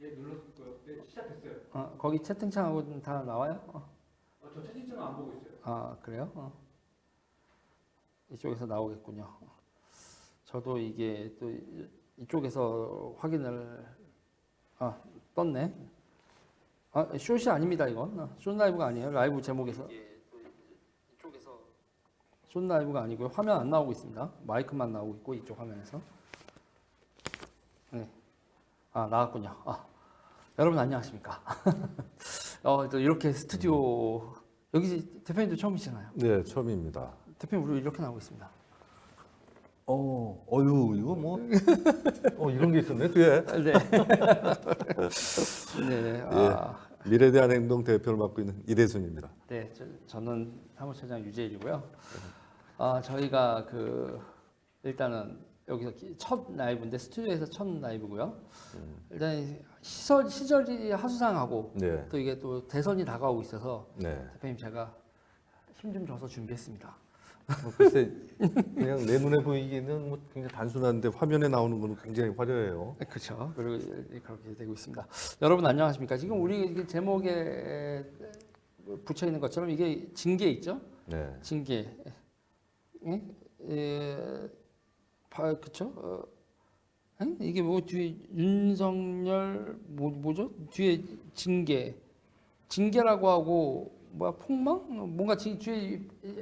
예, 눌렀을 거예요. 네, 시작했어요. 거기 채팅창하고 다 나와요? 저 채팅창은 안 보고 있어요. 그래요? 이쪽에서 나오겠군요. 저도 이게 또 이쪽에서 확인을 떴네. 숏이 아닙니다 이건. 숏 라이브가 아니에요. 라이브 제목에서 숏 라이브가 아니고요. 화면 안 나오고 있습니다. 마이크만 나오고 있고 이쪽 화면에서. 네. 나왔군요. 여러분 안녕하십니까? 또 이렇게 스튜디오 여기 대표님도 처음이시잖아요. 네, 처음입니다. 대표님 우리 이렇게 나오고 있습니다. 어유 이거 뭐, 이런 게 있었네, 뒤에. 네. 네. 미래에 대한 행동 대표를 맡고 있는 이대순입니다. 네. 저는 사무처장 유재일이고요. 저희가 일단은 여기서 첫 라이브인데 스튜디오에서 첫 라이브고요. 일단 시절이 하수상하고 네, 또 이게 또 대선이 다가오고 있어서 네. 대표님 제가 힘 좀 줘서 준비했습니다. 글쎄, 그냥 내 눈에 보이기는 뭐 굉장히 단순한데 화면에 나오는 거는 굉장히 화려해요. 그렇죠. 그리고 그렇게 되고 있습니다. 여러분 안녕하십니까? 지금 우리 제목에 붙여 있는 것처럼 이게 징계 있죠? 네, 징계. 그렇죠? 이게 뭐 뒤에 윤석열 뭐죠? 뒤에 징계라고 하고 폭망? 뭔가 뒤에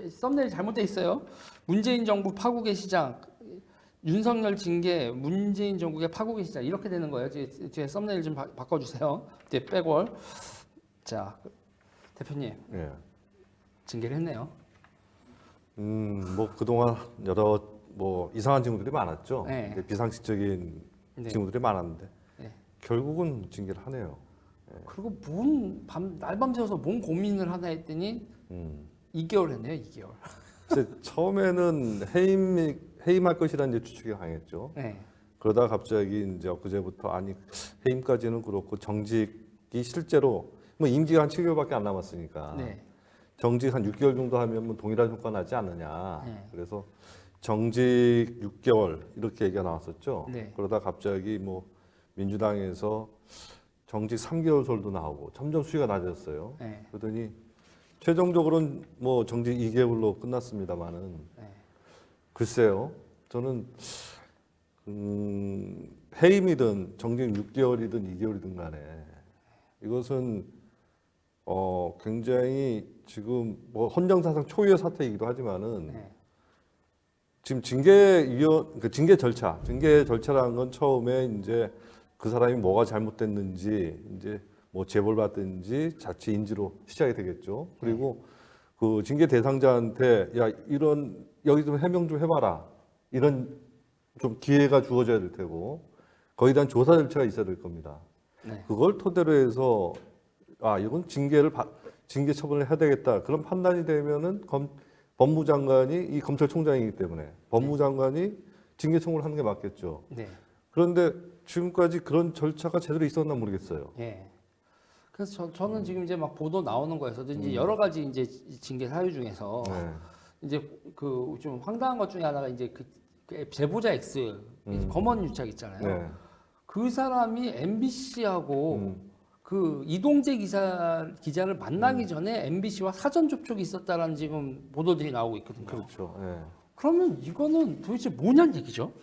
썸네일 잘못돼 있어요. 문재인 정부 파국의 시작. 윤석열 징계, 문재인 정국의 파국의 시작 이렇게 되는 거예요. 뒤에 썸네일 좀 바꿔주세요. 뒤에 백월. 자, 대표님 네. 징계를 했네요. 뭐 그동안 여러 뭐 이상한 징후들이 많았죠. 네. 비상식적인 네. 징후들이 많았는데 네. 결국은 징계를 하네요. 그리고 날밤 새워서 뭔 고민을 하나 했더니 음. 2개월 했네요. 2개월. 글쎄, 처음에는 해임할 것이라는 이제 추측이 강했죠. 네. 그러다 갑자기 이제 엊그제부터 아니 해임까지는 그렇고 정직이 실제로 뭐 임기가 한 7개월밖에 안 남았으니까 네. 정직 한 6개월 정도 하면 뭐 동일한 효과 나지 않느냐. 네. 그래서 정직 6개월 이렇게 얘기가 나왔었죠. 네. 그러다 갑자기 뭐 민주당에서 정직 3개월 솔도 나오고 점점 수위가 낮아졌어요. 네. 그러더니 최종적으로는 뭐 정직 2개월로 끝났습니다만은 네. 글쎄요. 저는 해임이든 정직 6개월이든 2개월이든 간에 이것은 굉장히 지금 뭐 헌정사상 초유의 사태이기도 하지만은 네. 지금 징계 절차라는 건 처음에 이제 그 사람이 뭐가 잘못됐는지 이제 뭐 제보를 받든지 자체 인지로 시작이 되겠죠. 그리고 그 징계 대상자한테 야 이런 여기 좀 해명 좀 해봐라 이런 좀 기회가 주어져야 될 테고 거기에 대한 조사 절차가 있어야 될 겁니다. 네. 그걸 토대로 해서 이건 징계 처분을 해야 되겠다 그런 판단이 되면은 법무장관이 이 검찰총장이기 때문에 법무장관이 징계 청구를 하는 게 맞겠죠. 네. 그런데 지금까지 그런 절차가 제대로 있었나 모르겠어요. 예. 그래서 저는 지금 이제 막 보도 나오는 거에서도 이제 여러 가지 이제 징계 사유 중에서 네. 이제 좀 황당한 것 중에 하나가 이제 그 제보자 X 검언 유착 있잖아요. 네. 그 사람이 MBC하고 음. 그 이동재 기자를 만나기 전에 MBC와 사전 접촉이 있었다라는 지금 보도들이 나오고 있거든요. 그렇죠. 예. 그러면 이거는 도대체 뭐냐는 얘기죠?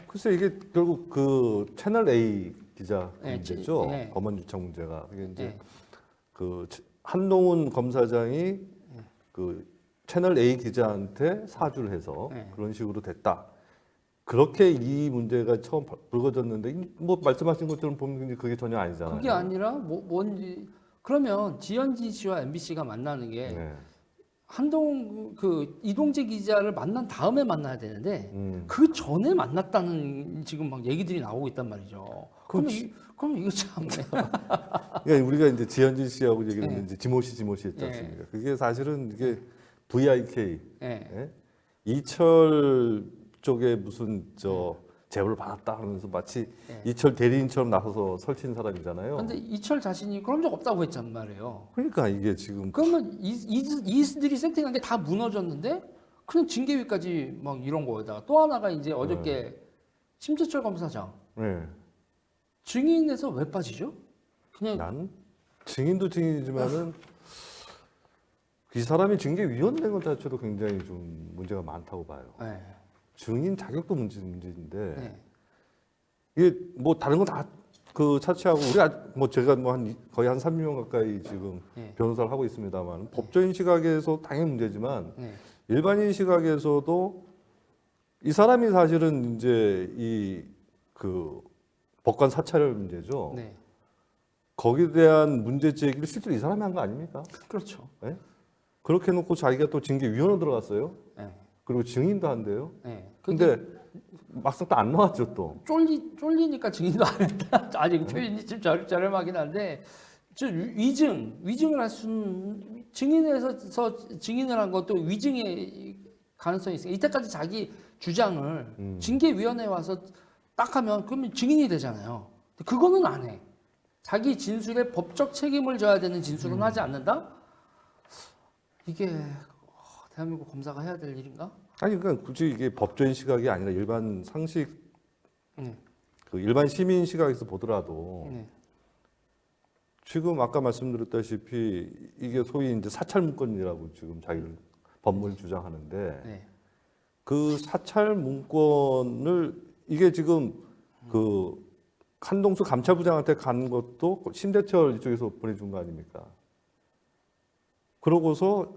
글쎄 이게 결국 그 채널 A 기자 네, 문제죠. 네. 검언 유착 문제가 이게 이제 네. 그 한동훈 검사장이 그 채널 A 기자한테 사주를 해서 네. 그런 식으로 됐다. 그렇게 이 문제가 처음 불거졌는데 뭐 말씀하신 것처럼 보면 그게 전혀 아니잖아요. 그게 아니라 뭔지 그러면 지현진 씨와 MBC가 만나는 게 네. 한동훈 이동재 기자를 만난 다음에 만나야 되는데 음. 그 전에 만났다는 지금 막 얘기들이 나오고 있단 말이죠. 그럼 이거 참 그러니까 우리가 이제 지현진 씨하고 얘기를 네. 했는데 지모씨 했지 네. 않습니까? 그게 사실은 이게 VIK 예. 예? 이철 쪽에 무슨 제보를 받았다 하면서 마치 네. 이철 대리인처럼 나서서 설친 사람이잖아요. 근데 이철 자신이 그런 적 없다고 했단 말이에요. 그러니까 이게 지금 그러면 이들이 세팅한 게 다 무너졌는데 그냥 징계위까지 막 이런 거에다가 또 하나가 이제 어저께 심재철 검사장 네. 증인에서 왜 빠지죠? 그냥 난 증인도 증인이지만은 이 사람이 징계위원 된 것 자체도 굉장히 좀 문제가 많다고 봐요. 네. 증인 자격도 문제인데 네. 이게 뭐 다른 건 다 그 차치하고 뭐 제가 뭐 한 거의 한 3년 가까이 지금 네. 변호사를 하고 있습니다만 법조인 시각에서 당연히 문제지만 네. 일반인 시각에서도 이 사람이 사실은 이제 이 그 법관 사찰 문제죠. 네. 거기에 대한 문제 제기를 실제로 이 사람이 한 거 아닙니까? 그렇죠. 네? 그렇게 놓고 자기가 또 징계위원회 들어갔어요. 네. 그리고 증인도 한대요. 네. 근데 막상 또 안 나왔죠 또. 쫄리니까 증인도 안 했다. 아직 표현이 좀 저렴하긴 한데 위증을 할 수는 증인에서 증인을 한 것도 위증의 가능성이 있어요. 이때까지 자기 주장을 징계위원회에 와서 딱 하면 그러면 증인이 되잖아요. 그거는 안 해. 자기 진술에 법적 책임을 져야 되는 진술은 하지 않는다? 이게 대한민국 검사가 해야 될 일인가? 아니 그러니까 굳이 이게 법조인 시각이 아니라 일반 상식 네. 그 일반 시민 시각에서 보더라도 네. 지금 아까 말씀드렸다시피 이게 소위 이제 사찰 문건이라고 지금 자기를 법무를 주장하는데 네. 그 사찰 문건을 이게 지금 그 한동수 감찰부장한테 간 것도 심대철 이쪽에서 보내준 거 아닙니까? 그러고서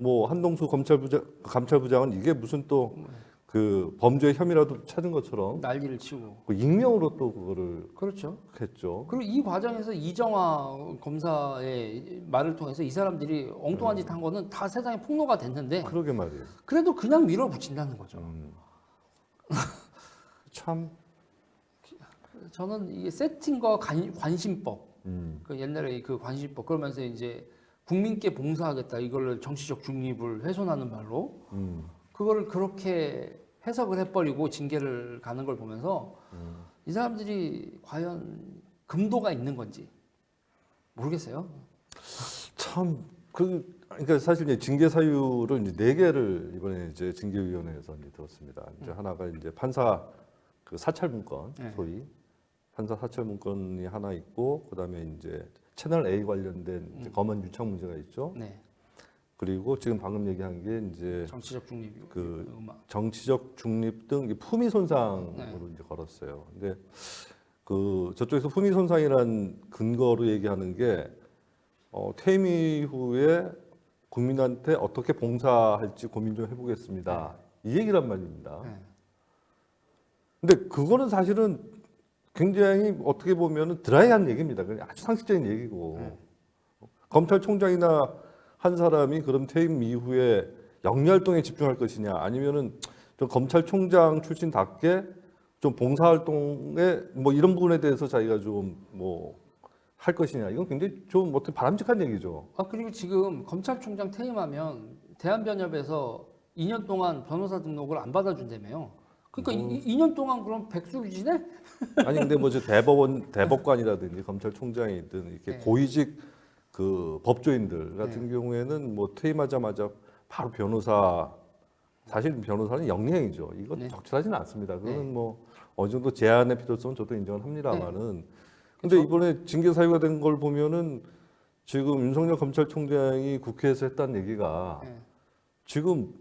뭐 한동수 감찰부장은 이게 무슨 또 그 범죄 혐의라도 찾은 것처럼 난리를 치고. 그 익명으로 또 그거를 그렇죠. 했죠. 그리고 이 과정에서 이정화 검사의 말을 통해서 이 사람들이 엉뚱한 짓 한 거는 다 세상에 폭로가 됐는데 그러게 말이에요. 그래도 그냥 밀어붙인다는 거죠. 참. 저는 이게 세팅과 관심법, 그 옛날에 그 관심법 그러면서 이제 국민께 봉사하겠다 이걸 정치적 중립을 훼손하는 말로 그거를 그렇게 해석을 해버리고 징계를 가는 걸 보면서 이 사람들이 과연 금도가 있는 건지 모르겠어요. 참 그러니까 사실 이제 징계 사유를 이제 4개를 이번에 이제 징계위원회에서 이제 들었습니다. 이제 하나가 이제 판사 그 사찰 문건 네. 소위 판사 사찰 문건이 하나 있고 그다음에 이제 채널 A 관련된 이제 검언 유착 문제가 있죠. 네. 그리고 지금 방금 얘기한 게 이제 정치적 중립, 그 음악. 정치적 중립 등 품위 손상으로 네. 이제 걸었어요. 근데 그 저쪽에서 품위 손상이란 근거로 얘기하는 게 퇴임 이후에 국민한테 어떻게 봉사할지 고민 좀 해보겠습니다. 이 얘기란 말입니다. 네. 근데 그거는 사실은 굉장히 어떻게 보면 드라이한 얘기입니다. 그냥 아주 상식적인 얘기고 검찰총장이나 한 사람이 그럼 퇴임 이후에 영리활동에 집중할 것이냐 아니면은 좀 검찰총장 출신답게 좀 봉사활동에 뭐 이런 부분에 대해서 자기가 좀 뭐 할 것이냐 이건 굉장히 좀 어떻게 바람직한 얘기죠. 그리고 지금 검찰총장 퇴임하면 대한변협에서 2년 동안 변호사 등록을 안 받아준다며요. 그러니까 2년 동안 그럼 백수유지네? 아니 근데 뭐 저 대법관이라든지 검찰총장이든 이렇게 네. 고위직 그 법조인들 같은 경우에는 뭐 퇴임하자마자 바로 변호사 사실 변호사는 영리행위죠. 이건 네. 적절하지는 않습니다. 그거는 네. 뭐 어느 정도 제한의 필요성은 저도 인정을 합니다만은 근데 그렇죠. 이번에 징계 사유가 된 걸 보면은 지금 윤석열 검찰총장이 국회에서 했다는 얘기가 네. 지금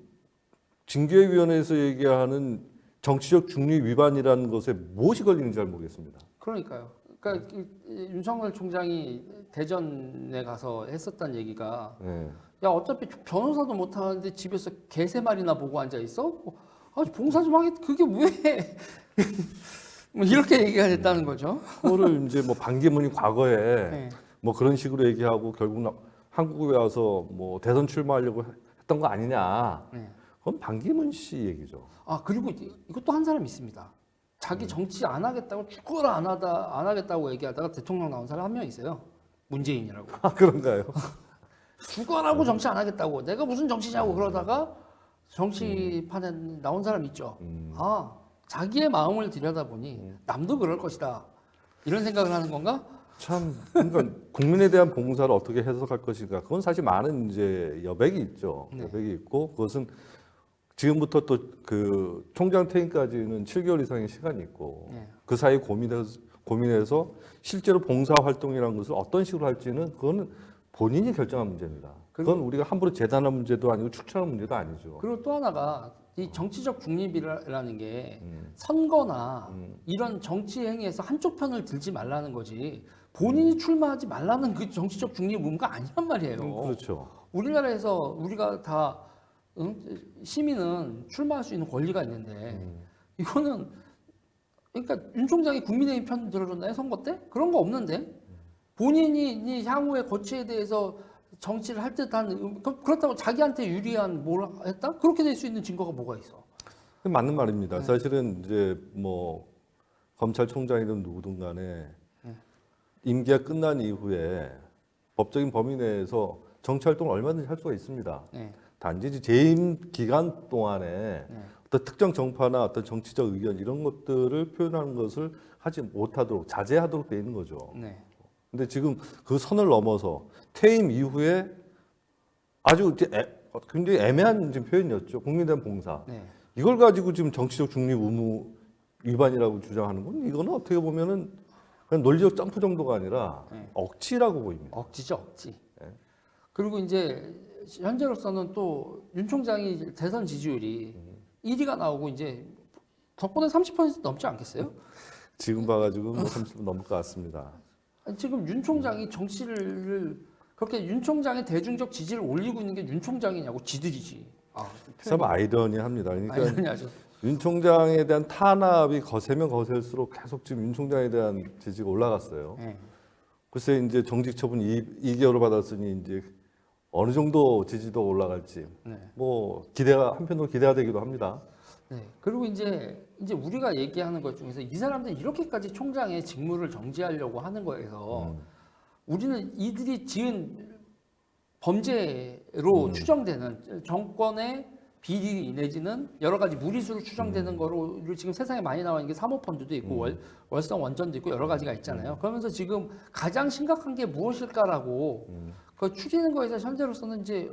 징계위원회에서 얘기하는 정치적 중립 위반이라는 것에 무엇이 걸리는지 잘 모르겠습니다. 그러니까요. 그러니까 윤석열 총장이 대전에 가서 했었던 얘기가 네. 야 어차피 변호사도 못 하는데 집에서 개세 마리나 보고 앉아 있어? 봉사 좀 하겠. 그게 왜? 뭐 이렇게 얘기가 됐다는 거죠. 그거를 이제 뭐 반기문이 과거에 네. 뭐 그런 식으로 얘기하고 결국 한국에 와서 뭐 대선 출마하려고 했던 거 아니냐. 네. 그건 반기문 씨 얘기죠. 그리고 이것도 한 사람 있습니다. 자기 정치 안 하겠다고 죽어라 안 하겠다고 얘기하다가 대통령 나온 사람 한 명 있어요. 문재인이라고. 그런가요? 죽어라고 정치 안 하겠다고. 내가 무슨 정치냐고 그러다가 정치판에 나온 사람 있죠. 자기의 마음을 들여다보니 남도 그럴 것이다. 이런 생각을 하는 건가? 참 그러니까 국민에 대한 봉사를 어떻게 해석할 것인가 그건 사실 많은 이제 여백이 있죠. 네. 여백이 있고 그것은 지금부터 또 그 총장 퇴임까지는 7개월 이상의 시간이 있고 네. 그 사이 고민해서 실제로 봉사 활동이라는 것을 어떤 식으로 할지는 그거는 본인이 결정한 문제입니다. 그건 우리가 함부로 재단한 문제도 아니고 추천한 문제도 아니죠. 그리고 또 하나가 이 정치적 중립이라는 게 선거나 이런 정치 행위에서 한쪽 편을 들지 말라는 거지 본인이 출마하지 말라는 그 정치적 중립 의무가 아니란 말이에요. 그렇죠. 우리나라에서 우리가 다 시민은 출마할 수 있는 권리가 있는데 이거는 그러니까 윤 총장이 국민의힘 편 들어줬나요 선거 때? 그런 거 없는데 본인이 이 향후의 거취에 대해서 정치를 할 듯한 그렇다고 자기한테 유리한 뭘 했다? 그렇게 될 수 있는 증거가 뭐가 있어? 맞는 말입니다. 사실은 이제 뭐 검찰총장이든 누구든 간에 임기가 끝난 이후에 법적인 범위 내에서 정치 활동을 얼마든지 할 수가 있습니다. 네. 단지 이제 재임 기간 동안에 어떤 특정 정파나 어떤 정치적 의견 이런 것들을 표현하는 것을 하지 못하도록 자제하도록 돼 있는 거죠. 네. 근데 지금 그 선을 넘어서 퇴임 이후에 아주 이제 굉장히 애매한 지금 표현이었죠. 국민대한 봉사. 네. 이걸 가지고 지금 정치적 중립 의무 위반이라고 주장하는 건 이거는 어떻게 보면은 그냥 논리적 점프 정도가 아니라 억지라고 보입니다. 억지죠, 억지. 그리고 이제 현재로서는 또 윤 총장이 대선 지지율이 1위가 나오고 이제 덕분에 30% 넘지 않겠어요? 지금 봐가지고 뭐 30분 넘을 것 같습니다. 아니, 지금 윤 총장이 정치를 그렇게 윤 총장의 대중적 지지를 올리고 있는 게 윤 총장이냐고 지들이지. 참 아이러니합니다. 그러니까 아니냐죠. 윤 총장에 대한 탄압이 거세면 거셀수록 계속 지금 윤 총장에 대한 지지가 올라갔어요. 네. 글쎄 이제 정직 처분 2개월을 받았으니 이제 어느 정도 지지도 올라갈지 네. 뭐 기대가 한편으로 기대가 되기도 합니다. 네. 그리고 이제 우리가 얘기하는 것 중에서 이 사람들이 이렇게까지 총장의 직무를 정지하려고 하는 거에서 우리는 이들이 지은 범죄로 추정되는 정권의 비리 내지는 여러 가지 무리수로 추정되는 거로 지금 세상에 많이 나와 있는 게 사모펀드도 있고 월성 원전도 있고 여러 가지가 있잖아요. 그러면서 지금 가장 심각한 게 무엇일까라고 그 추리는 거에서 현재로서는 이제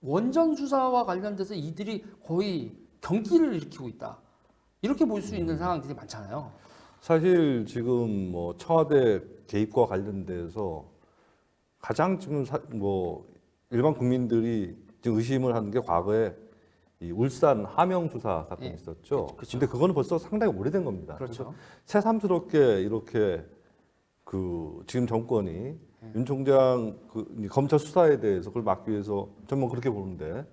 원전 수사와 관련돼서 이들이 거의 경기를 일으키고 있다. 이렇게 볼 수 있는 상황들이 많잖아요. 사실 지금 뭐 청와대 개입과 관련돼서 가장 지금 뭐 일반 국민들이 지금 의심을 하는 게 과거에 이 울산 하명 수사 사건이 예. 있었죠. 그렇죠. 근데 그거는 벌써 상당히 오래된 겁니다. 그렇죠. 그래서 새삼스럽게 이렇게 그 지금 정권이 윤 총장 그 검찰 수사에 대해서 그걸 막기 위해서 저는 그렇게 보는데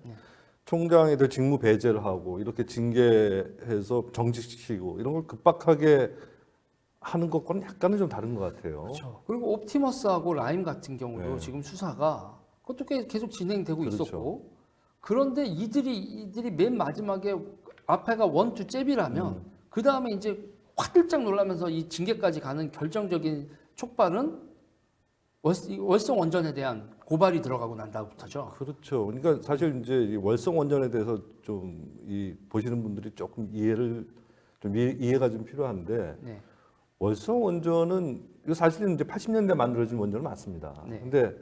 총장에 대해 직무 배제를 하고 이렇게 징계해서 정직시키고 이런 걸 급박하게 하는 것과는 약간은 좀 다른 것 같아요. 그렇죠. 그리고 옵티머스하고 라임 같은 경우도 네. 지금 수사가 그것도 계속 진행되고 그렇죠. 있었고 그런데 이들이 맨 마지막에 앞에가 원투 잽이라면 그 다음에 이제 화들짝 놀라면서 이 징계까지 가는 결정적인 촉발은 월성 원전에 대한 고발이 들어가고 난 다음부터죠. 그렇죠. 그러니까 사실 이제 이 월성 원전에 대해서 좀 이 보시는 분들이 조금 이해가 좀 필요한데 네. 월성 원전은 이거 사실은 이제 80년대 만들어진 원전은 맞습니다. 네. 근데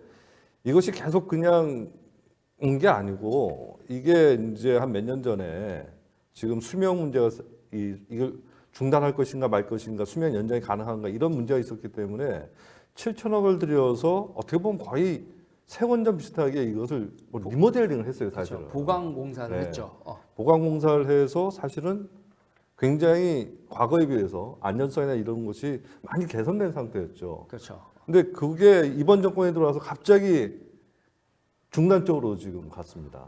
이것이 계속 그냥 온 게 아니고 이게 이제 한 몇 년 전에 지금 수명 문제가 이걸 중단할 것인가 말 것인가 수명 연장이 가능한가 이런 문제가 있었기 때문에 7천억을 들여서 어떻게 보면 거의 새 원전 비슷하게 이것을 뭐 리모델링을 했어요, 사실은. 그렇죠. 보강 공사를 네. 했죠. 보강 공사를 해서 사실은 굉장히 과거에 비해서 안전성이나 이런 것이 많이 개선된 상태였죠. 그렇죠. 근데 그게 이번 정권에 들어와서 갑자기 중단적으로 지금 갔습니다.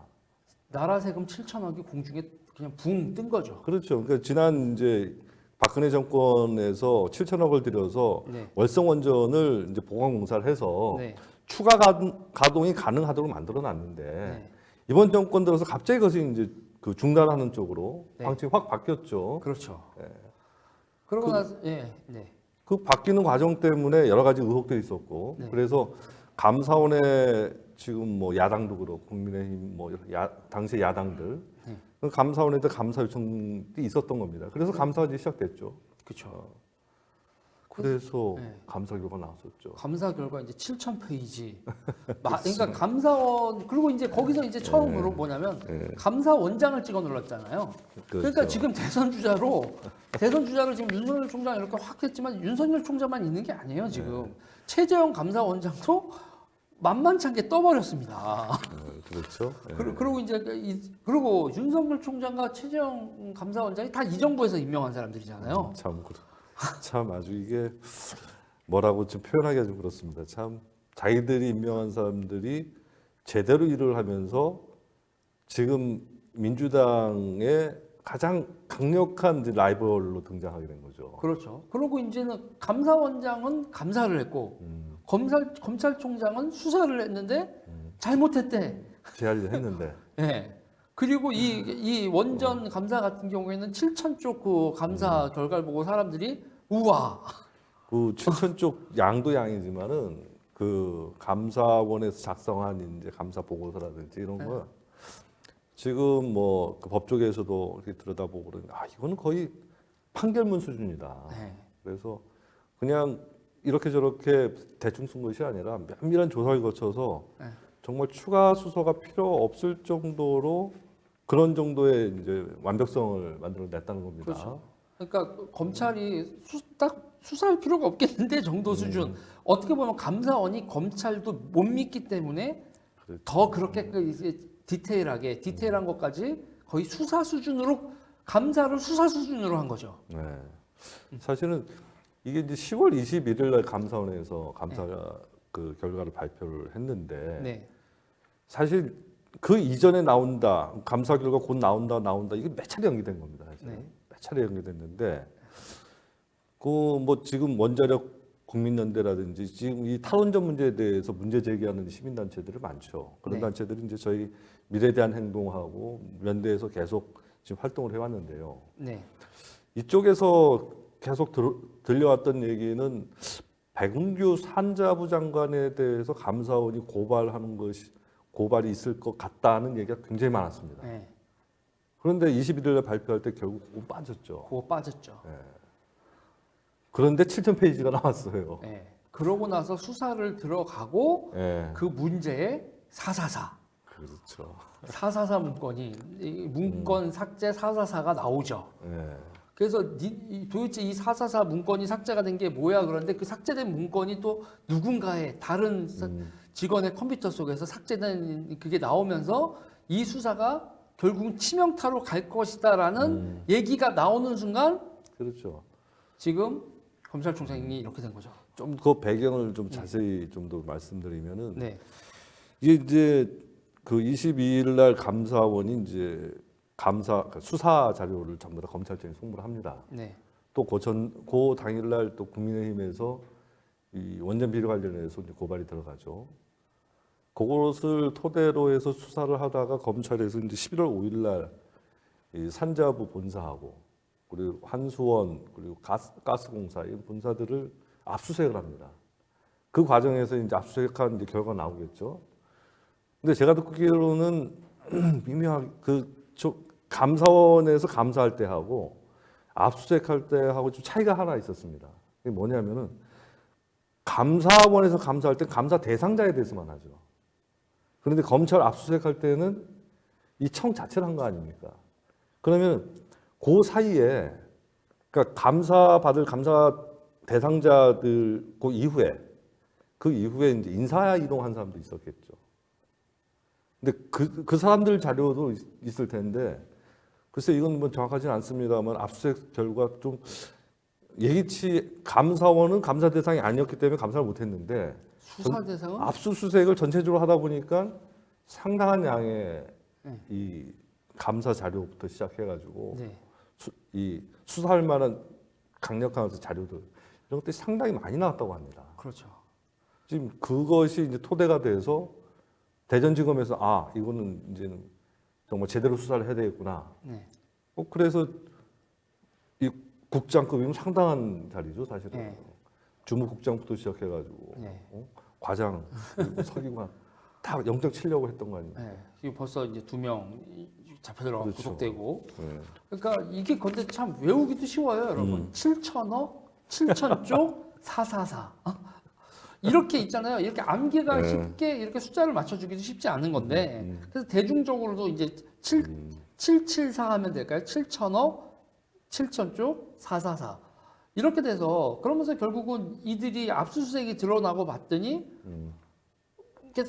나라 세금 7천억이 공중에 그냥 붕 뜬 거죠. 그렇죠. 그러니까 지난 이제 박근혜 정권에서 7천억을 들여서 네. 월성 원전을 이제 보강 공사를 해서 네. 추가 가동이 가능하도록 만들어 놨는데 네. 이번 정권 들어서 갑자기 그것이 이제 그 중단하는 쪽으로 네. 방침이 확 바뀌었죠. 그렇죠. 그러고 나서 네. 그 바뀌는 과정 때문에 여러 가지 의혹들이 있었고 네. 그래서 감사원에 지금 뭐 야당도 그렇고 국민의힘 뭐 당시 야당들 그 감사원에도 감사 요청이 있었던 겁니다. 그래서 감사가 이제 시작됐죠. 그렇죠. 그래서 네. 감사 결과 나왔었죠. 감사 결과 이제 7,000페이지. 그러니까 감사원 그리고 이제 거기서 이제 처음으로 뭐냐면 감사원장을 찍어 눌렀잖아요. 그러니까 그렇죠. 지금 대선 주자로 지금 윤석열 총장 이렇게 확 했지만 윤석열 총장만 있는 게 아니에요 지금. 최재형 감사원장도 만만치 않게 떠버렸습니다. 그렇죠. 그리고 이제 그리고 윤석열 총장과 최재형 감사원장이 다 이 정부에서 임명한 사람들이잖아요. 참 아주 이게 뭐라고 좀 표현하기가 좀 그렇습니다. 참 자기들이 임명한 사람들이 제대로 일을 하면서 지금 민주당의 가장 강력한 이제 라이벌로 등장하게 된 거죠. 그렇죠. 그리고 이제는 감사원장은 감사를 했고 검찰총장은 수사를 했는데 잘못했대. 제안을 했는데. 네. 그리고 이 원전 감사 같은 경우에는 7,000쪽 그 감사 결과를 보고 사람들이 우와. 그 7,000쪽 양도 양이지만은 그 감사원에서 작성한 이제 감사 보고서라든지 이런 거 지금 뭐 그 법조계에서도 이렇게 들여다보고 그러는데 이거는 거의 판결문 수준이다. 네. 그래서 그냥 이렇게 저렇게 대충 쓴 것이 아니라 면밀한 조사를 거쳐서 정말 추가 수사가 필요 없을 정도로 그런 정도의 이제 완벽성을 만들어냈다는 겁니다. 그렇죠. 그러니까 검찰이 딱 수사할 필요가 없겠는데 정도 수준. 어떻게 보면 감사원이 검찰도 못 믿기 때문에 그렇죠. 더 그렇게 이제 디테일한 것까지 거의 수사 수준으로 감사를 수사 수준으로 한 거죠. 네. 사실은 이게 이제 10월 21일 날 감사원에서 감사가 그 결과를 발표를 했는데 네. 사실 그 이전에 나온다 감사 결과 곧 나온다 이게 몇 차례 연기된 겁니다. 사실 네. 몇 차례 연기됐는데 그 뭐 지금 원자력 국민연대라든지 지금 이 탈원전 문제에 대해서 문제 제기하는 시민단체들이 많죠. 그런 네. 단체들이 이제 저희 미래에 대한 행동하고 연대에서 계속 지금 활동을 해왔는데요. 네. 이쪽에서 계속 들려왔던 얘기는 백운규 산자부 장관에 대해서 감사원이 고발이 있을 것 같다는 얘기가 굉장히 많았습니다. 네. 그런데 21일 날 발표할 때 결국 그거 빠졌죠. 그거 빠졌죠. 그런데 7,000페이지가 나왔어요. 네. 그러고 나서 수사를 들어가고 네. 그 문제에 444. 그렇죠. 444 문건이 이 문건 삭제 444가 나오죠. 네. 그래서 도대체 이 444 문건이 삭제가 된 게 뭐야 그런데 그 삭제된 문건이 또 누군가의 다른 직원의 컴퓨터 속에서 삭제된 그게 나오면서 이 수사가 결국은 치명타로 갈 것이다라는 얘기가 나오는 순간 그렇죠. 지금 검찰총장이 이렇게 된 거죠. 좀 그 배경을 좀 자세히 좀 더 말씀드리면은 네. 이게 이제 그 22일 날 감사원이 이제 수사 자료를 전부 다 검찰청에 송부를 합니다. 네. 또 그 당일 날 또 국민의힘에서 이 원전 비리 관련해서 이제 고발이 들어가죠. 그것을 토대로 해서 수사를 하다가 검찰에서 이제 11월 5일 날 이 산자부 본사하고 그리고 한수원 그리고 가스공사 이 본사들을 압수수색을 합니다. 그 과정에서 이제 압수수색한 이제 결과가 나오겠죠. 근데 제가 듣기로는 미묘하게 감사원에서 감사할 때 하고 압수수색할 때 하고 좀 차이가 하나 있었습니다. 그게 뭐냐면은 감사원에서 감사할 때 감사 대상자에 대해서만 하죠. 그런데 검찰 압수수색할 때는 이 청 자체를 한 거 아닙니까? 그러면 그 사이에 그러니까 감사받을 감사 대상자들 그 이후에 이제 인사 이동한 사람도 있었겠죠. 근데 그 사람들 자료도 있을 텐데 글쎄 이건 뭐 정확하지는 않습니다만 압수수색 결과 좀 예기치 감사원은 감사 대상이 아니었기 때문에 감사를 못했는데 수사 대상은 압수수색을 전체적으로 하다 보니까 상당한 양의 이 감사 자료부터 시작해가지고 네. 이 수사할 만한 강력한 자료들 이런 것들이 상당히 많이 나왔다고 합니다. 그렇죠. 지금 그것이 이제 토대가 돼서 대전지검에서 이거는 이제는 정말 제대로 수사를 해야 되겠구나. 네. 그래서 이 국장급이면 상당한 자리죠, 사실은. 네. 주무국장부터 시작해가지고 네. 과장 그리고 서기관 다 영장 치려고 했던 거 아닙니까? 네. 지금 벌써 이제 2명 잡혀 들어가 그렇죠. 구속되고. 네. 그러니까 이게 근데 참 외우기도 쉬워요, 여러분. 7천억 7천 쪽 444. 이렇게 있잖아요. 이렇게 암기가 네. 쉽게 이렇게 숫자를 맞춰주기도 쉽지 않은 건데 그래서 대중적으로도 이제 774 하면 될까요? 7천억, 7천 쪽 444. 이렇게 돼서 그러면서 결국은 이들이 압수수색이 드러나고 봤더니 이게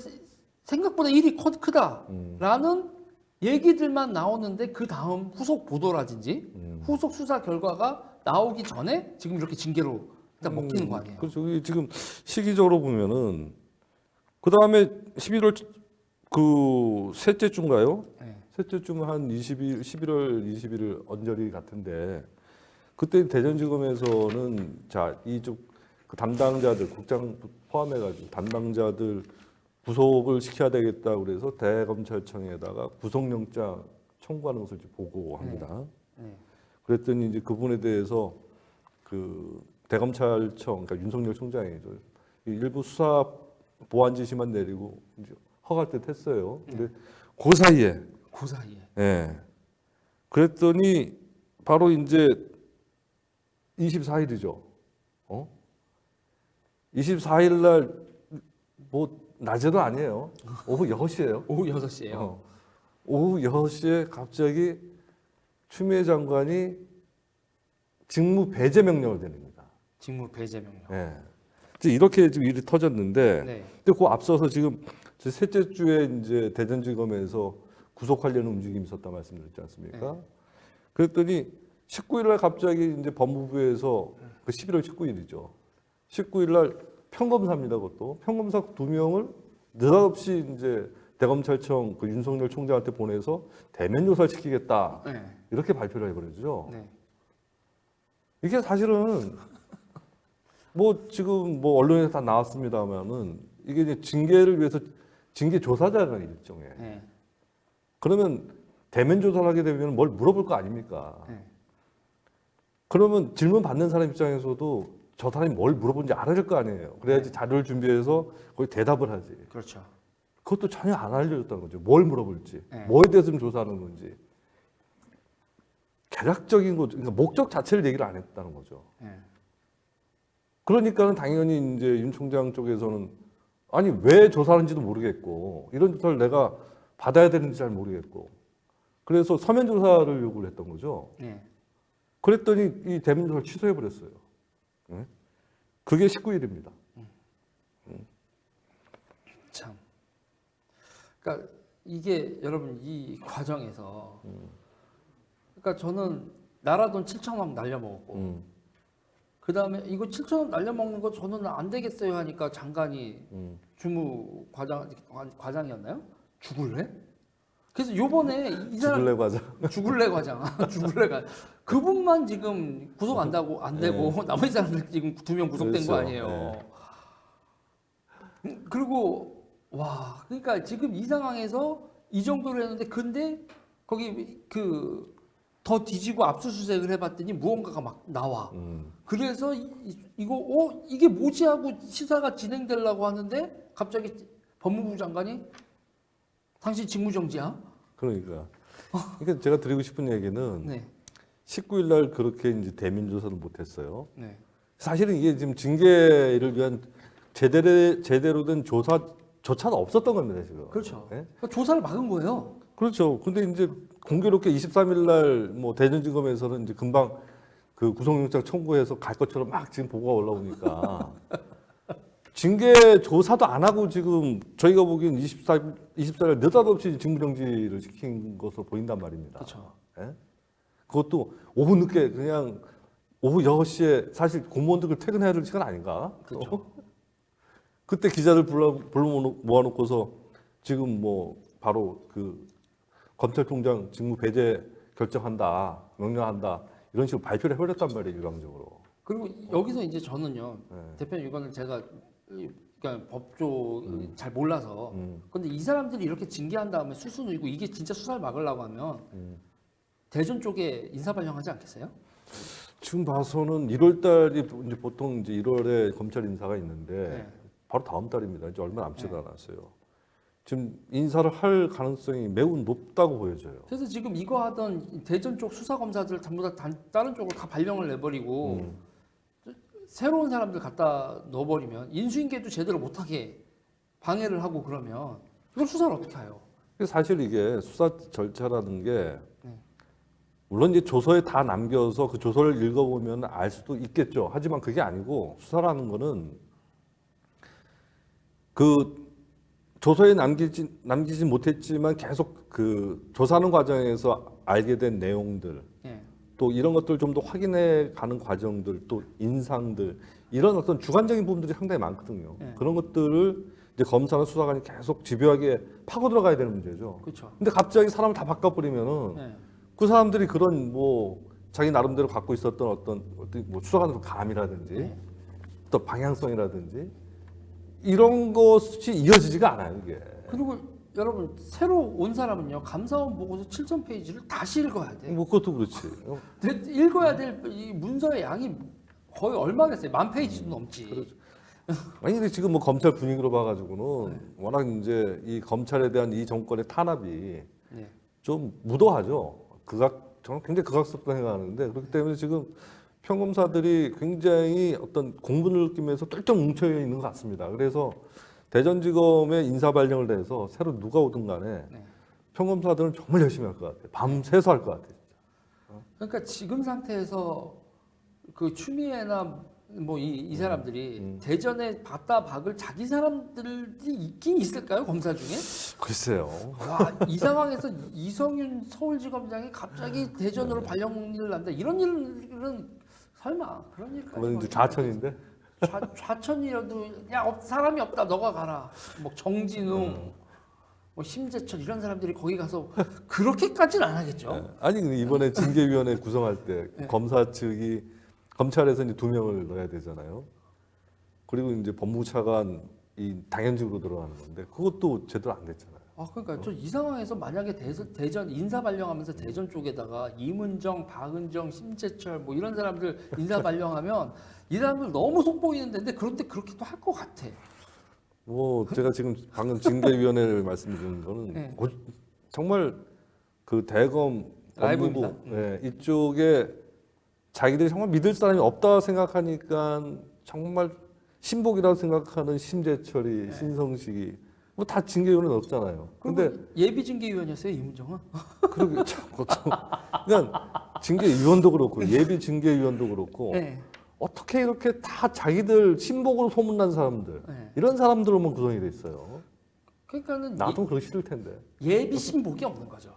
생각보다 일이 크다라는 얘기들만 나오는데 그 다음 후속 보도라든지 후속 수사 결과가 나오기 전에 지금 이렇게 징계로 일단 먹히는 거 아니에요? 그렇죠. 이게 지금 시기적으로 보면은 그 다음에 11월 그 셋째 주인가요? 네. 셋째 주면 한 11월 21일 언저리 같은데 그때 대전지검에서는 자 이쪽 그 담당자들 국장 포함해가지고 담당자들 구속을 시켜야 되겠다 그래서 대검찰청에다가 구속영장 청구하는 것을 이제 보고합니다. 네. 그랬더니 이제 그분에 대해서 그 대검찰청 그러니까 윤석열 총장이죠. 일부 수사 보완 지시만 내리고 이제 허갈 듯 했어요. 근데 그 사이에 그 사이에. 예. 그랬더니 바로 이제 24일이죠. 24일 날 뭐 낮에도 아니에요. 오후 6시예요. 오후 6시에요. 오후 6시에 갑자기 추미애 장관이 직무 배제 명령을 내립니다. 직무 배제 명령. 예. 이제 이렇게 지금 일이 터졌는데, 네. 근데 그 앞서서 지금 셋째 주에 이제 대전지검에서 구속하려는 움직임이 있었다 말씀드렸지 않습니까? 그랬더니 19일 날 갑자기 이제 법무부에서 그 11월 19일이죠. 19일 날 평검사입니다. 그것도 평검사 2명을 느닷없이 이제 대검찰청 그 윤석열 총장한테 보내서 대면 조사를 시키겠다 네. 이렇게 발표를 해버리죠. 네. 이게 사실은 뭐 지금 뭐 언론에 다 나왔습니다만은 이게 이제 징계를 위해서 징계 조사자가 일종의 네. 그러면 대면 조사를 하게 되면 뭘 물어볼 거 아닙니까? 네. 그러면 질문 받는 사람 입장에서도 저 사람이 뭘 물어본지 알아야 될 거 아니에요. 그래야지 자료를 준비해서 거기 대답을 하지. 그렇죠. 그것도 전혀 안 알려줬다는 거죠. 뭘 물어볼지, 네. 뭐에 대해서 좀 조사하는 건지. 개략적인 거, 그러니까 목적 자체를 얘기를 안 했다는 거죠. 네. 그러니까는 당연히 이제 윤 총장 쪽에서는 아니 왜 조사하는지도 모르겠고 이런 조사를 내가 받아야 되는지 잘 모르겠고 그래서 서면 조사를 요구를 했던 거죠. 네. 그랬더니 이 대면 조사를 취소해 버렸어요. 그게 19일입니다. 참. 그러니까 이게 여러분 이 과정에서 그러니까 저는 나라돈 7천억 날려먹었고 그 다음에 이거 7천억 날려먹는 거 저는 안 되겠어요 하니까 장관이 주무 과장이었나요? 죽을래? 그래서 요번에 이 사람 죽을래 과자. 죽을래 과장, 죽을래 과장. 그분만 지금 구속 안 되고 나머지 사람들 지금 2명 구속된 그렇죠. 거 아니에요. 그리고 와, 그러니까 지금 이 상황에서 이 정도로 했는데 근데 거기 그 더 뒤지고 압수수색을 해봤더니 무언가가 막 나와. 그래서 이게 뭐지 하고 시사가 진행되려고 하는데 갑자기 법무부 장관이 당신 직무정지야? 그러니까 제가 드리고 싶은 얘기는 네. 19일 날 그렇게 이제 대면 조사를 못 했어요. 네. 사실은 이게 지금 징계를 위한 제대로 된 조사조차도 없었던 겁니다, 지금. 그렇죠. 네? 그러니까 조사를 막은 거예요. 그렇죠. 근데 이제 공교롭게 23일 날 뭐 대전지검에서는 이제 금방 그 구속영장 청구해서 갈 것처럼 막 지금 보고가 올라오니까 징계 조사도 안 하고 지금 저희가 보기엔 24일 느닷없이 직무정지를 시킨 것으로 보인단 말입니다. 그렇죠. 예? 그것도 오후 늦게 그냥 오후 6시에 사실 공무원들 퇴근해야 될 시간 아닌가? 그렇죠. 그때 기자들 불러 모아놓고서 지금 뭐 바로 그 검찰총장 직무 배제 결정한다, 명령한다 이런 식으로 발표를 해버렸단 말이에요, 일방적으로. 그리고 여기서 이제 저는요, 네. 대표님 이거는 제가 그러니까 법조 잘 몰라서 근데 이 사람들이 이렇게 징계한 다음에 수수 누이고 이게 진짜 수사를 막으려고 하면 대전 쪽에 인사 발령하지 않겠어요? 지금 봐서는 1월 달이 이제 보통 이제 1월에 검찰 인사가 있는데 네. 바로 다음 달입니다. 이제 얼마 남지도 않았어요. 지금 인사를 할 가능성이 매우 높다고 보여져요. 그래서 지금 이거 하던 대전 쪽 수사 검사들 전부 다 다른 쪽으로 다 발령을 내버리고 새로운 사람들 갖다 넣어버리면 인수인계도 제대로 못하게 방해를 하고 그러면 이걸 수사를 어떻게 해요? 사실 이게 수사 절차라는 게 네. 물론 이제 조서에 다 남겨서 그 조서를 읽어보면 알 수도 있겠죠. 하지만 그게 아니고 수사라는 거는 그 조서에 남기지 못했지만 계속 그 조사하는 과정에서 알게 된 내용들 예. 또 이런 것들 좀 더 확인해 가는 과정들 또 인상들 이런 어떤 주관적인 부분들이 상당히 많거든요. 네. 그런 것들을 이제 검사나 수사관이 계속 집요하게 파고 들어가야 되는 문제죠. 그렇죠. 근데 갑자기 사람을 다 바꿔버리면은 예. 그 사람들이 그런 뭐 자기 나름대로 갖고 있었던 어떤 뭐 수사관으로 감이라든지 네. 또 방향성이라든지 이런 것이 이어지지가 않아요 이게. 그리고 여러분 새로 온 사람은요 감사원 보고서 7,000페이지를 다시 읽어야 돼. 뭐 그것도 그렇지. 읽어야 될 이 문서의 양이 거의 얼마겠어요? 10,000페이지도 넘지. 그렇죠. 아니 근데 지금 뭐 검찰 분위기로 봐가지고는 워낙 이제 이 검찰에 대한 이 정권의 탄압이 네. 좀 무도하죠. 저는 굉장히 극악스럽다고 생각하는데 그렇기 때문에 지금 평검사들이 굉장히 어떤 공분을 느끼면서 똘똘 뭉쳐 있는 것 같습니다. 그래서 대전지검에 인사 발령을 내서 새로 누가 오든 간에 네. 평검사들은 정말 열심히 할 것 같아요. 밤새서 할 것 같아요. 그러니까 지금 상태에서 그 추미애나 뭐 이 사람들이 대전에 받다 박을 자기 사람들이 있긴 있을까요 검사 중에? 글쎄요. 와 이 상황에서 이성윤 서울지검장이 갑자기 대전으로 발령을 한다 이런 일은 설마 그런 일까지? 그건 이제 좌천인데. 좌천이라도 야 사람이 없다 너가 가라 뭐 정진웅 뭐 심재철 이런 사람들이 거기 가서 그렇게까지는 안 하겠죠. 아니 근데 이번에 징계위원회 구성할 때 네. 검사 측이 검찰에서 이제 2명을 넣어야 되잖아요. 그리고 이제 법무부 차관 이 당연직으로 들어가는 건데 그것도 제대로 안 됐잖아요. 아 그러니까 저 이 상황에서 만약에 대전 인사 발령하면서 대전 쪽에다가 이문정, 박은정, 심재철 뭐 이런 사람들 인사 발령하면 이 사람들 너무 속보이는데 그런데 그렇게도 할 것 같아. 뭐 제가 지금 방금 징계위원회를 말씀드린 거는 네. 정말 그 대검 라이브입니다. 법무부 이쪽에 자기들이 정말 믿을 사람이 없다 생각하니까 정말 신복이라고 생각하는 심재철이 신성식이 뭐 다 징계위원회 넣었잖아요. 근데 예비 징계위원이었어요 이문정은? 그러게 참 그것도 그냥 징계위원도 그렇고 예비 징계위원도 그렇고 네. 어떻게 이렇게 다 자기들 신복으로 소문난 사람들 네. 이런 사람들로만 구성이 돼 있어요. 그러니까는 나도 그러기 싫을 텐데. 예비 신복이 없는 거죠.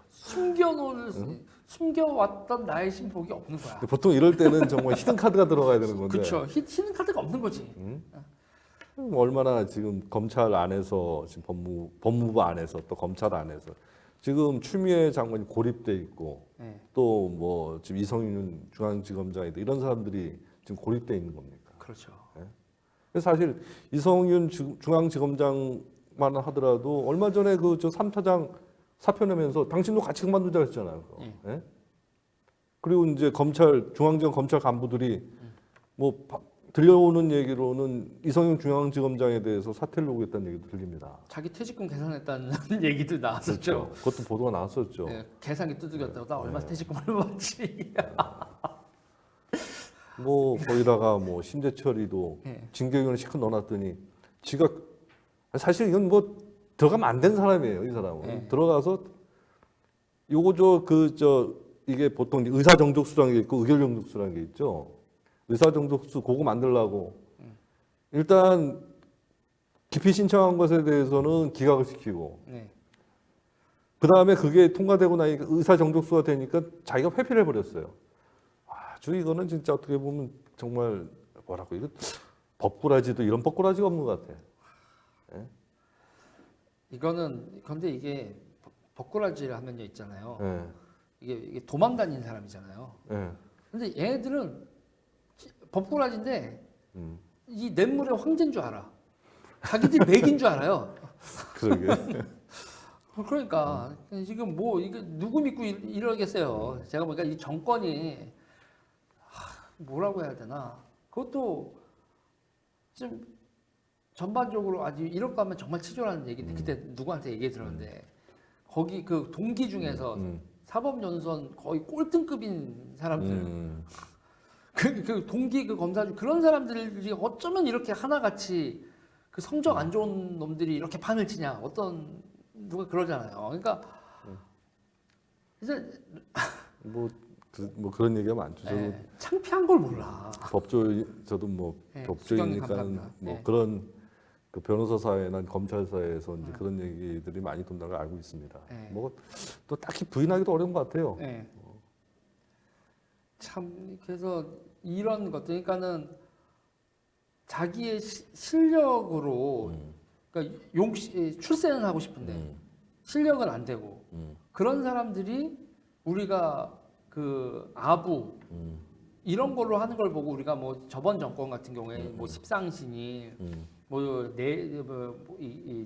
숨겨왔던 나의 신복이 없는 거야. 근데 보통 이럴 때는 정말 히든 카드가 들어가야 되는 건데. 그렇죠. 히든 카드가 없는 거지. 얼마나 지금 검찰 안에서 지금 법무부 안에서 또 검찰 안에서 지금 추미애 장관이 고립돼 있고 네. 또 뭐 지금 이성윤 중앙지검장이다 이런 사람들이 지금 고립돼 있는 겁니까? 그렇죠. 그래서 사실 이성윤 중앙지검장만 하더라도 얼마 전에 그 저 3차장 사표 내면서 당신도 같이 그만두자 했잖아요. 예? 그리고 이제 중앙지검 검찰 간부들이 뭐 들려오는 얘기로는 이성윤 중앙지검장에 대해서 사퇴를 요구했다는 얘기도 들립니다. 자기 퇴직금 계산했다는 얘기도 나왔었죠. 그것도 보도가 나왔었죠. 네, 계산기 두들겼다고 나 얼마 퇴직금을 받지? 뭐 거기다가 뭐 심재철이도 네. 징계위원회 시컷 넣어놨더니 지가 사실 이건 뭐 들어가면 안 되는 사람이에요. 이 사람은 네. 들어가서 요거 이게 보통 의사 정족수라는 게 있고 의결 정족수라는 게 있죠. 의사 정족수 그거 만들라고 일단 기피 신청한 것에 대해서는 기각을 시키고 네. 그 다음에 그게 통과되고 나니까 의사 정족수가 되니까 자기가 회피를 해버렸어요. 아주 이거는 진짜 어떻게 보면 정말 뭐라고 이거 법꾸라지도 이런 법꾸라지가 없는 것 같아. 근데 이게 벚꾸라지를 하면요 있잖아요. 예. 이게 도망 다닌 사람이잖아요. 예. 근데 얘네들은 벚꾸라지인데 음. 이 냇물의 황제인 줄 알아. 자기들이 맥인 줄 알아요. 그러게. 그러니까 지금 뭐 이거 누구 믿고 이러겠어요. 제가 보니까 이 정권이 뭐라고 해야 되나? 그것도 좀 전반적으로 아주 이럴 거면 정말 치졸하는 얘기인데 그때 누구한테 얘기 들었는데 거기 그 동기 중에서 사법연수원 거의 꼴등급인 사람들 그 동기 그 검사들 그런 사람들이 어쩌면 이렇게 하나같이 그 성적 안 좋은 놈들이 이렇게 판을 치냐 어떤 누가 그러잖아요. 그러니까 이제 뭐 그런 얘기가 많죠. 저도 창피한 걸 몰라. 저도 뭐 네, 법조이니까 수경님 뭐 감사합니다. 그런 그 변호사 사회나 검찰 사회에서 이제 그런 얘기들이 많이 돈다는 걸 알고 있습니다. 네. 뭐 또 딱히 부인하기도 어려운 것 같아요. 네. 참 그래서 이런 것들 그러니까는 자기의 실력으로 그러니까 출세는 하고 싶은데 실력은 안 되고 그런 사람들이 우리가 그 아부 이런 걸로 하는 걸 보고 우리가 뭐 저번 정권 같은 경우에 뭐 십상신이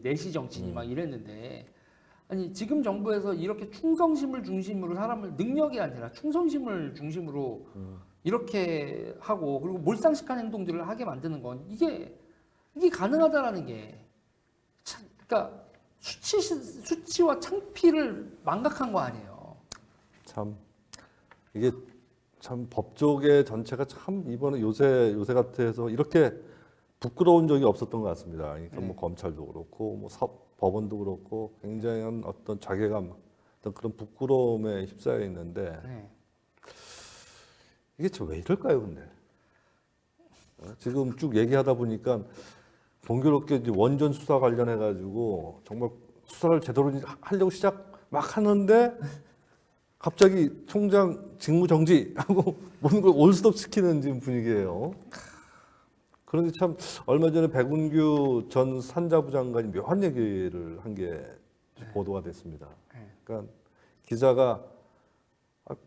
내시 정치인이 막 이랬는데 아니 지금 정부에서 이렇게 충성심을 중심으로 사람을 능력이 아니라 충성심을 중심으로 이렇게 하고 그리고 몰상식한 행동들을 하게 만드는 건 이게 가능하다라는 게 참, 그러니까 수치와 창피를 망각한 거 아니에요. 참 이게 참 법조계 전체가 참 이번에 요새 같아서 이렇게 부끄러운 적이 없었던 것 같습니다. 그러니까 뭐 검찰도 그렇고 뭐 법원도 그렇고 굉장한 어떤 자괴감, 어떤 그런 부끄러움에 휩싸여 있는데 이게 왜 이럴까요, 근데? 지금 쭉 얘기하다 보니까 공교롭게 이제 원전 수사 관련해 가지고 정말 수사를 제대로 하려고 시작 막 하는데 갑자기 총장 직무 정지하고 모든 걸 올스톱 시키는 지금 분위기예요. 그런데 참 얼마 전에 백운규 전 산자부 장관이 묘한 얘기를 한 게 보도가 됐습니다. 그러니까 기자가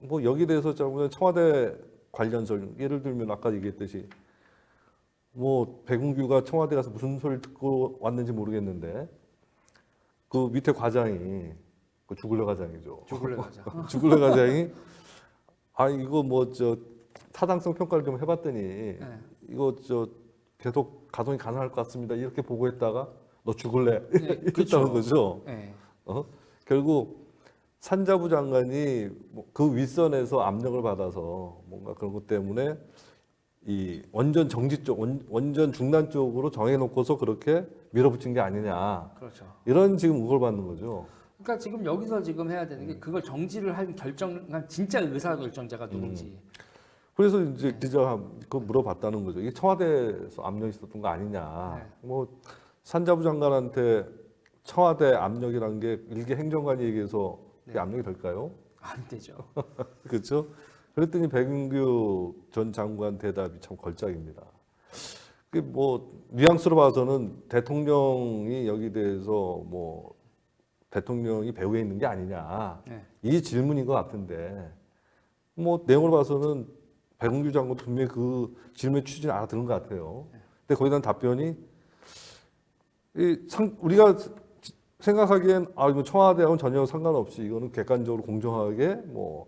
뭐 여기 대해서 청와대 관련서 예를 들면 아까 얘기했듯이 뭐 백운규가 청와대 가서 무슨 소리를 듣고 왔는지 모르겠는데 그 밑에 과장이 그 주글레 과장이죠. 주글레 과장. 주글레 과장이 이거 뭐 타당성 평가를 좀 해봤더니 이거 계속 가동이 가능할 것 같습니다. 이렇게 보고했다가 너 죽을래? 이랬다는 거죠. 결국 산자부 장관이 그 윗선에서 압력을 받아서 뭔가 그런 것 때문에 이 원전 정지 쪽, 원전 중단 쪽으로 정해놓고서 그렇게 밀어붙인 게 아니냐. 그렇죠. 이런 지금 의혹을 받는 거죠. 그러니까 지금 여기서 지금 해야 되는 게 그걸 정지를 할 결정한 진짜 의사 결정자가 누군지. 그래서 이제 기자가 그 물어봤다는 거죠. 이게 청와대에서 압력이 있었던 거 아니냐. 뭐 산자부 장관한테 청와대 압력이라는 게 일개 행정관이 얘기해서 그게 압력이 될까요? 안 되죠. 그렇죠. 그랬더니 백운규 전 장관 대답이 참 걸작입니다. 그 뭐 뉘앙스로 봐서는 대통령이 여기 대해서 뭐 대통령이 배후에 있는 게 아니냐 이 질문인 것 같은데 뭐 내용을 봐서는 백운규 장관 분명히 그 질문의 취지를 알아들은 것 같아요. 근데 거기에 대한 답변이 우리가 생각하기엔 이거 청와대하고는 전혀 상관없이 이거는 객관적으로 공정하게 뭐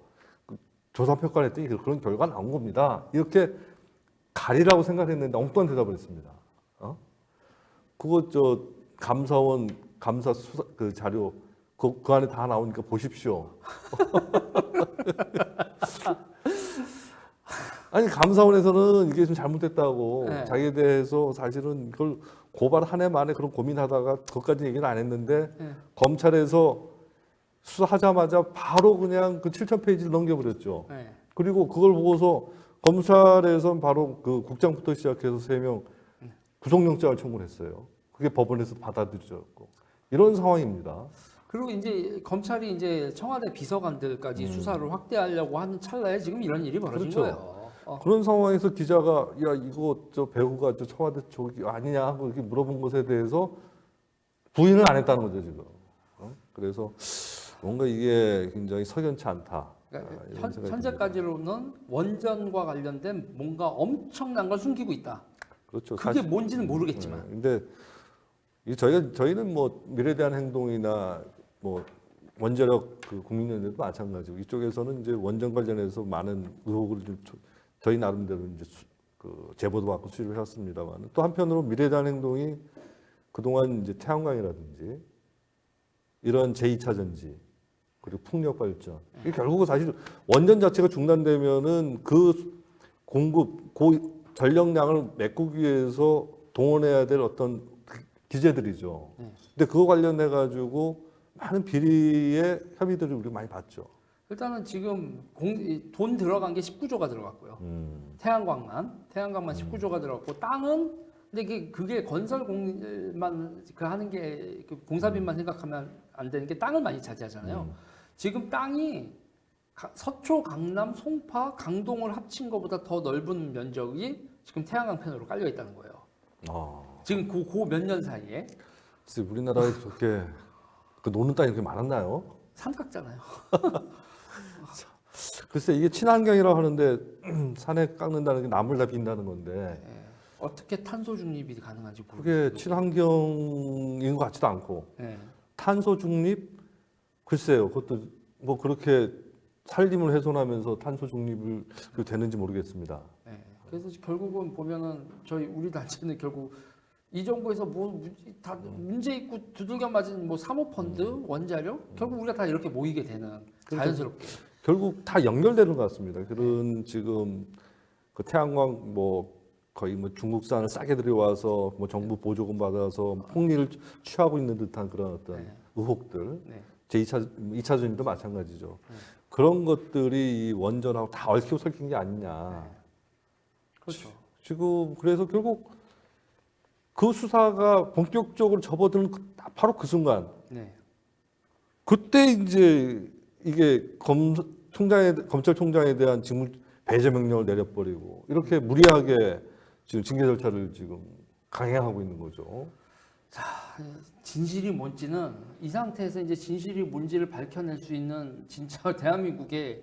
조사 평가를 했더니 그런 결과가 나온 겁니다. 이렇게 가리라고 생각했는데 엉뚱한 대답을 했습니다. 그거 감사원 감사 수사 그 자료 그 안에 다 나오니까 보십시오. 아니 감사원에서는 이게 좀 잘못됐다고 자기에 대해서 사실은 이걸 고발 한 해 만에 그런 고민하다가 그것까지 얘기는 안 했는데 검찰에서 수사하자마자 바로 그냥 그 7,000페이지를 넘겨버렸죠. 그리고 그걸 보고서 검찰에선 바로 그 국장부터 시작해서 3명 구속영장을 청구를 했어요. 그게 법원에서 받아들여졌고 이런 상황입니다. 그리고 이제 검찰이 이제 청와대 비서관들까지 수사를 확대하려고 하는 찰나에 지금 이런 일이 벌어진 거예요. 그런 상황에서 기자가 이거 배우가 청와대 쪽이 아니냐 하고 이렇게 물어본 것에 대해서 부인을 안 했다는 거죠 지금. 그래서 뭔가 이게 굉장히 석연치 않다. 그러니까 현재까지로는 원전과 관련된 뭔가 엄청난 걸 숨기고 있다. 그렇죠. 그게 뭔지는 모르겠지만. 근데 저희는 뭐 미래에 대한 행동이나 뭐 원자력 그 국민연대도 마찬가지고 이쪽에서는 이제 원전 관련해서 많은 의혹을 좀 저희 나름대로 이제 그 제보도 받고 수립을 했습니다만 또 한편으로 미래에 대한 행동이 그동안 이제 태양광이라든지 이런 제2차 전지 그리고 풍력 발전 이게 결국은 사실 원전 자체가 중단되면은 그 공급, 전력량을 메꾸기 위해서 동원해야 될 어떤 기제들이죠. 근데 그거 관련해 가지고 많은 비리의 혐의들을 우리가 많이 봤죠. 일단은 지금 돈 들어간 게 19조가 들어갔고요. 태양광만 19조가 들어갔고 땅은 근데 그게 건설공만 그 하는 게 그 공사비만 생각하면 안 되는 게 땅을 많이 차지하잖아요. 지금 땅이 서초, 강남, 송파, 강동을 합친 것보다 더 넓은 면적이 지금 태양광 패널로 깔려 있다는 거예요. 지금 그 몇 년 사이에. 글쎄 우리나라에 그렇게 그 노는 땅이 그렇게 많았나요? 삼각잖아요. 글쎄 이게 친환경이라고 하는데 산에 깎는다는 게 나무를 다 빈다는 건데 어떻게 탄소 중립이 가능한지 그게 모르겠어요. 친환경인 것 같지도 않고 네. 탄소 중립 글쎄요 그것도 뭐 그렇게 산림을 훼손하면서 탄소 중립을 되는지 모르겠습니다. 네. 그래서 결국은 보면은 우리 단체는 결국 이 정부에서 다 문제 있고 두들겨 맞은 뭐 사모펀드, 원자력 결국 우리가 다 이렇게 모이게 되는 자연스럽게. 결국 다 연결되는 것 같습니다. 그런 지금 그 태양광 뭐 거의 뭐 중국산을 싸게 들여와서 뭐 정부 보조금 받아서 폭리를 취하고 있는 듯한 그런 어떤 의혹들. 제2차 전지도 마찬가지죠. 그런 것들이 이 원전하고 다 얽히고 설킨 게 아니냐. 그렇죠. 지금 그래서 결국 그 수사가 본격적으로 접어드는 바로 그 순간. 그때 이제 이게 검찰총장에 대한 직무 배제 명령을 내려버리고 이렇게 무리하게 지금 징계 절차를 지금 강행하고 있는 거죠. 진실이 뭔지는 이 상태에서 이제 진실이 뭔지를 밝혀낼 수 있는 진짜 대한민국의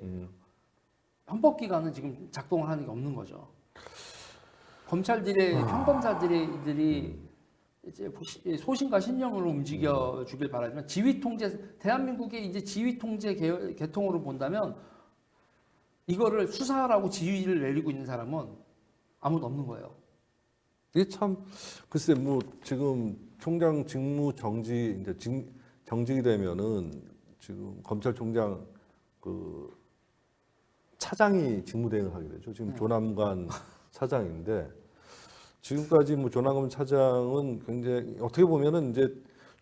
헌법기관은 지금 작동을 하는 게 없는 거죠. 검찰들의 평검사들이 이제 소신과 신념으로 움직여 주길 바라지만 대한민국의 이제 지휘 통제 계통으로 본다면 이거를 수사하라고 지휘를 내리고 있는 사람은 아무도 없는 거예요. 이게 참 글쎄 뭐 지금 총장 직무 정지 이제 정직이 되면은 지금 검찰총장 그 차장이 직무대행을 하게 되죠. 지금 조남관 차장인데 지금까지 뭐 조남관 차장은 굉장히 어떻게 보면은 이제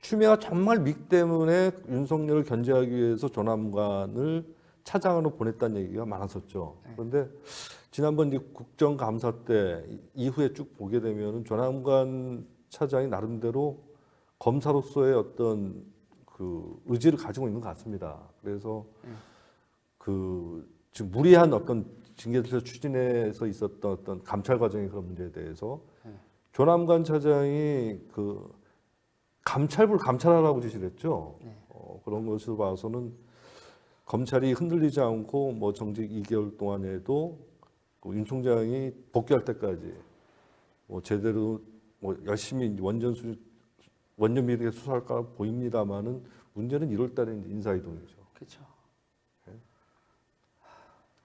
추미애가 정말 밉기 때문에 윤석열을 견제하기 위해서 조남관을 차장으로 보냈다는 얘기가 많았었죠. 그런데 지난번 이제 국정감사 때 이후에 쭉 보게 되면은 조남관 차장이 나름대로 검사로서의 어떤 그 의지를 가지고 있는 것 같습니다. 그래서 그 지금 무리한 어떤 징계에서 추진해서 있었던 어떤 감찰 과정의 그런 문제에 대해서 조남관 차장이 그 감찰부를 감찰하라고 지시를 했죠. 그런 것을 봐서는 검찰이 흔들리지 않고 뭐 정직 2개월 동안에도 윤 총장이 복귀할 때까지 뭐 제대로 뭐 열심히 원전 비리에 수사할까 보입니다만은 문제는 1월달에 인사이동이죠. 그렇죠.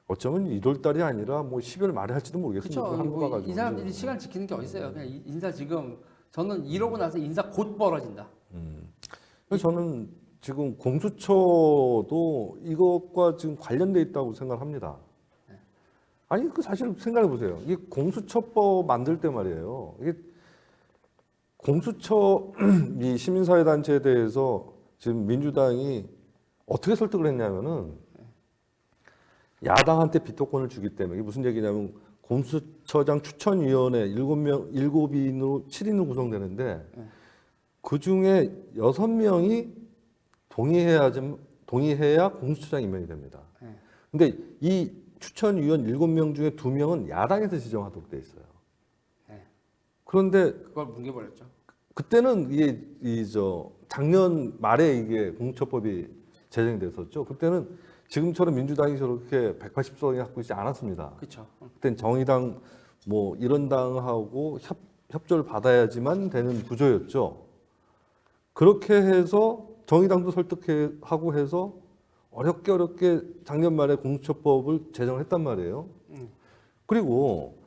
어쩌면 1월달이 아니라 뭐 10월 말에 할지도 모르겠습니다. 그렇죠. 한국 와가지고 이 사람들이 시간 지키는 게 어디 있어요? 그냥 인사 지금 저는 이러고 나서 인사 곧 벌어진다. 그래서 저는 지금 공수처도 이것과 지금 관련돼 있다고 생각합니다. 아니 그 사실 생각해 보세요. 이게 공수처법 만들 때 말이에요. 이게 공수처 이 시민사회단체에 대해서 지금 민주당이 어떻게 설득을 했냐면은 야당한테 비토권을 주기 때문에 이게 무슨 얘기냐면 공수처장 추천위원회 7인으로 7인으로 구성되는데 그 중에 6명이 동의해야 공수처장 임명이 됩니다. 근데 이 추천위원 7명 중에 2명은 야당에서 지정하도록 돼 있어요. 그런데 그걸 뭉개버렸죠. 그때는 이게 작년 말에 이게 공수처법이 제정이 됐었죠. 그때는 지금처럼 민주당이 저렇게 180석이 갖고 있지 않았습니다. 그렇죠. 그때는 정의당 뭐 이런 당하고 협조를 받아야지만 되는 구조였죠. 그렇게 해서 정의당도 설득하고 해서 어렵게 작년 말에 공수처법을 제정을 했단 말이에요. 그리고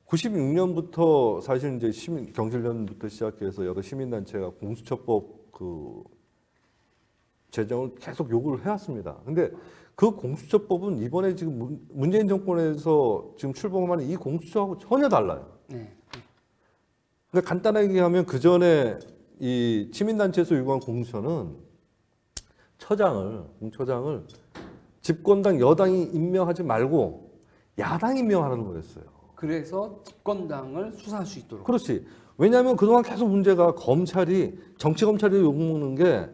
96년부터 사실 이제 경실련부터 시작해서 여러 시민단체가 공수처법 그 제정을 계속 요구를 해왔습니다. 근데 그 공수처법은 이번에 지금 문재인 정권에서 지금 출범하는 이 공수처하고 전혀 달라요. 네. 그러니까 간단하게 얘기하면 그 전에 이 시민단체에서 요구한 공수처는 공처장을 집권당 여당이 임명하지 말고 야당이 임명하라는 거였어요. 그래서 집권당을 수사할 수 있도록. 그렇지. 왜냐하면 그동안 계속 문제가 정치 검찰이 욕먹는 게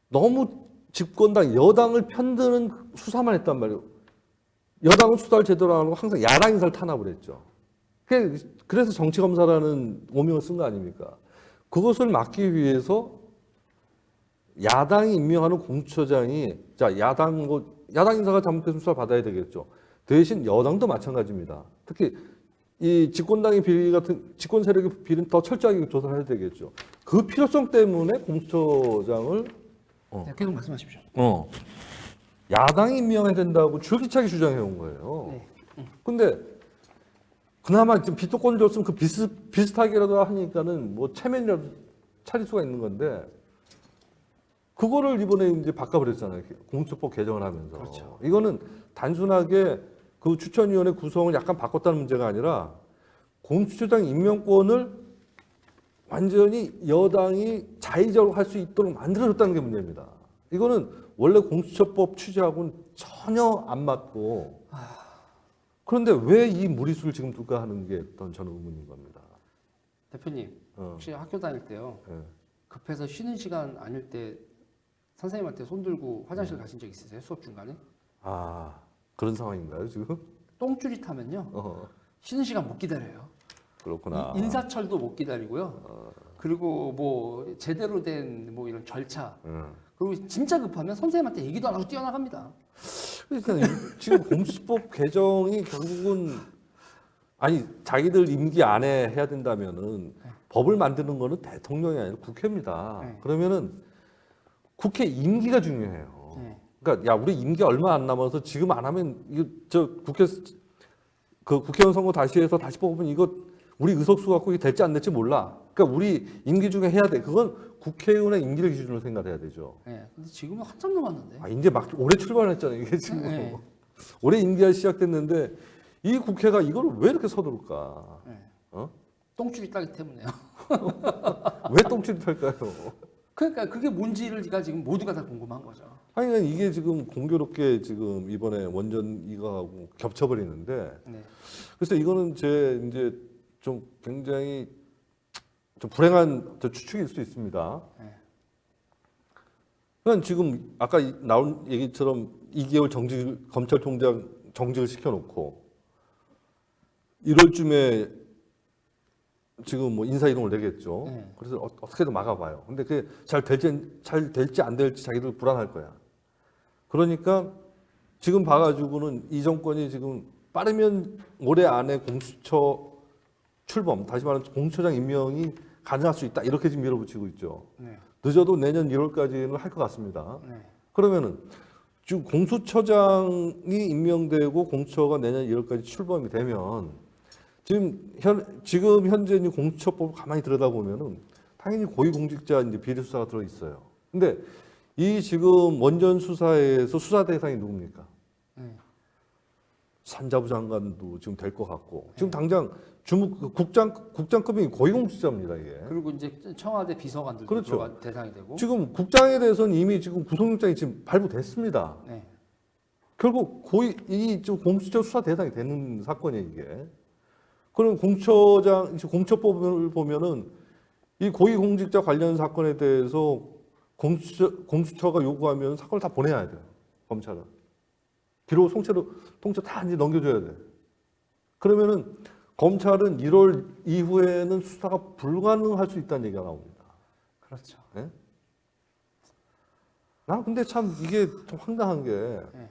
너무 집권당 여당을 편드는 수사만 했단 말이에요. 여당은 수사를 제대로 안 하고 항상 야당 인사를 탄압을 했죠. 그래서 정치 검사라는 오명을 쓴 거 아닙니까? 그것을 막기 위해서 야당이 임명하는 공수처장이 야당 인사가 잘못된 수사를 받아야 되겠죠. 대신 여당도 마찬가지입니다. 특히 이 집권당의 비리 같은 집권 세력의 비리는 더 철저하게 조사를 해야 되겠죠. 그 필요성 때문에 공수처장을 네, 계속 말씀하십시오. 야당이 임명해야 된다고 줄기차게 주장해 온 거예요. 네. 근데 그나마 지금 비토권을 줬으면 그 비슷하게라도 하니까는 뭐 체면이라도 차릴 수가 있는 건데 그거를 이번에 이제 바꿔버렸잖아요. 공수처법 개정을 하면서. 그렇죠. 이거는 단순하게 그 추천위원회 구성을 약간 바꿨다는 문제가 아니라 공수처장 임명권을 완전히 여당이 자의적으로 할 수 있도록 만들어줬다는 게 문제입니다. 이거는 원래 공수처법 취지하고는 전혀 안 맞고 그런데 왜 이 무리수를 지금 둘까 하는 게 저는 의문인 겁니다. 대표님, 혹시 학교 다닐 때요. 예. 급해서 쉬는 시간 아닐 때 선생님한테 손 들고 화장실 가신 적 있으세요? 수업 중간에? 그런 상황인가요 지금? 똥줄이 타면요. 쉬는 시간 못 기다려요. 그렇구나. 인사철도 못 기다리고요. 그리고 뭐 제대로 된 뭐 이런 절차. 그리고 진짜 급하면 선생님한테 얘기도 안 하고 뛰어나갑니다. 그러니까 지금 공수처법 개정이 결국은 자기들 임기 안에 해야 된다면은 법을 만드는 거는 대통령이 아니라 국회입니다. 네. 그러면은 국회 임기가 중요해요. 네. 그러니까 우리 임기 얼마 안 남아서 지금 안 하면 이거 국회의원 선거 다시 해서 다시 뽑으면 이거 우리 의석수 갖고 이게 될지 안 될지 몰라. 그러니까 우리 임기 중에 해야 돼. 그건 국회의원의 임기를 기준으로 생각해야 되죠. 네. 근데 지금은 한참 남았는데. 이제 막 올해 출발했잖아요. 이게 지금 네. 올해 임기가 시작됐는데 이 국회가 이걸 왜 이렇게 서두를까? 네. 어? 똥줄이 따기 때문에요. 왜 똥줄이 탈까요? 그러니까 그게 뭔지가 지금 모두가 다 궁금한 거죠. 그러니까 이게 지금 공교롭게 지금 이번에 원전 이거하고 겹쳐버리는데 네. 그래서 이거는 제 이제 좀 굉장히 좀 불행한 추측일 수 있습니다. 네. 그러니까 지금 아까 나온 얘기처럼 2개월 검찰총장 정직을 시켜놓고 1월쯤에 지금 뭐 인사이동을 내겠죠. 네. 그래서 어떻게든 막아봐요. 근데 그게 잘 될지 안 될지 자기들 불안할 거야. 그러니까 지금 봐가지고는 이 정권이 지금 빠르면 올해 안에 공수처 출범, 다시 말하면 공수처장 임명이 가능할 수 있다. 이렇게 지금 밀어붙이고 있죠. 네. 늦어도 내년 1월까지는 할 것 같습니다. 네. 그러면은 지금 공수처장이 임명되고 공수처가 내년 1월까지 출범이 되면 지금 현재 있는 공수처법을 가만히 들여다보면은 당연히 고위공직자 이제 비리 수사가 들어 있어요. 근데 이 지금 원전 수사에서 수사 대상이 누굽니까? 네. 산자부 장관도 지금 될 것 같고 지금 당장 국장급이 고위공직자입니다 이게. 그리고 이제 청와대 비서관들도 그렇죠. 들어간 대상이 되고. 지금 국장에 대해서는 이미 지금 구속영장이 지금 발부됐습니다. 네. 결국 이 지금 공수처 수사 대상이 되는 사건이에요 이게. 그럼 공처법을 보면은 이 고위공직자 관련 사건에 대해서 공수처가 요구하면 사건을 다 보내야 돼요 검찰은. 기록 통째로 다 이제 넘겨줘야 돼. 그러면은 검찰은 1월 이후에는 수사가 불가능할 수 있다는 얘기가 나옵니다. 그렇죠. 네? 나 근데 참 이게 좀 황당한 게 네.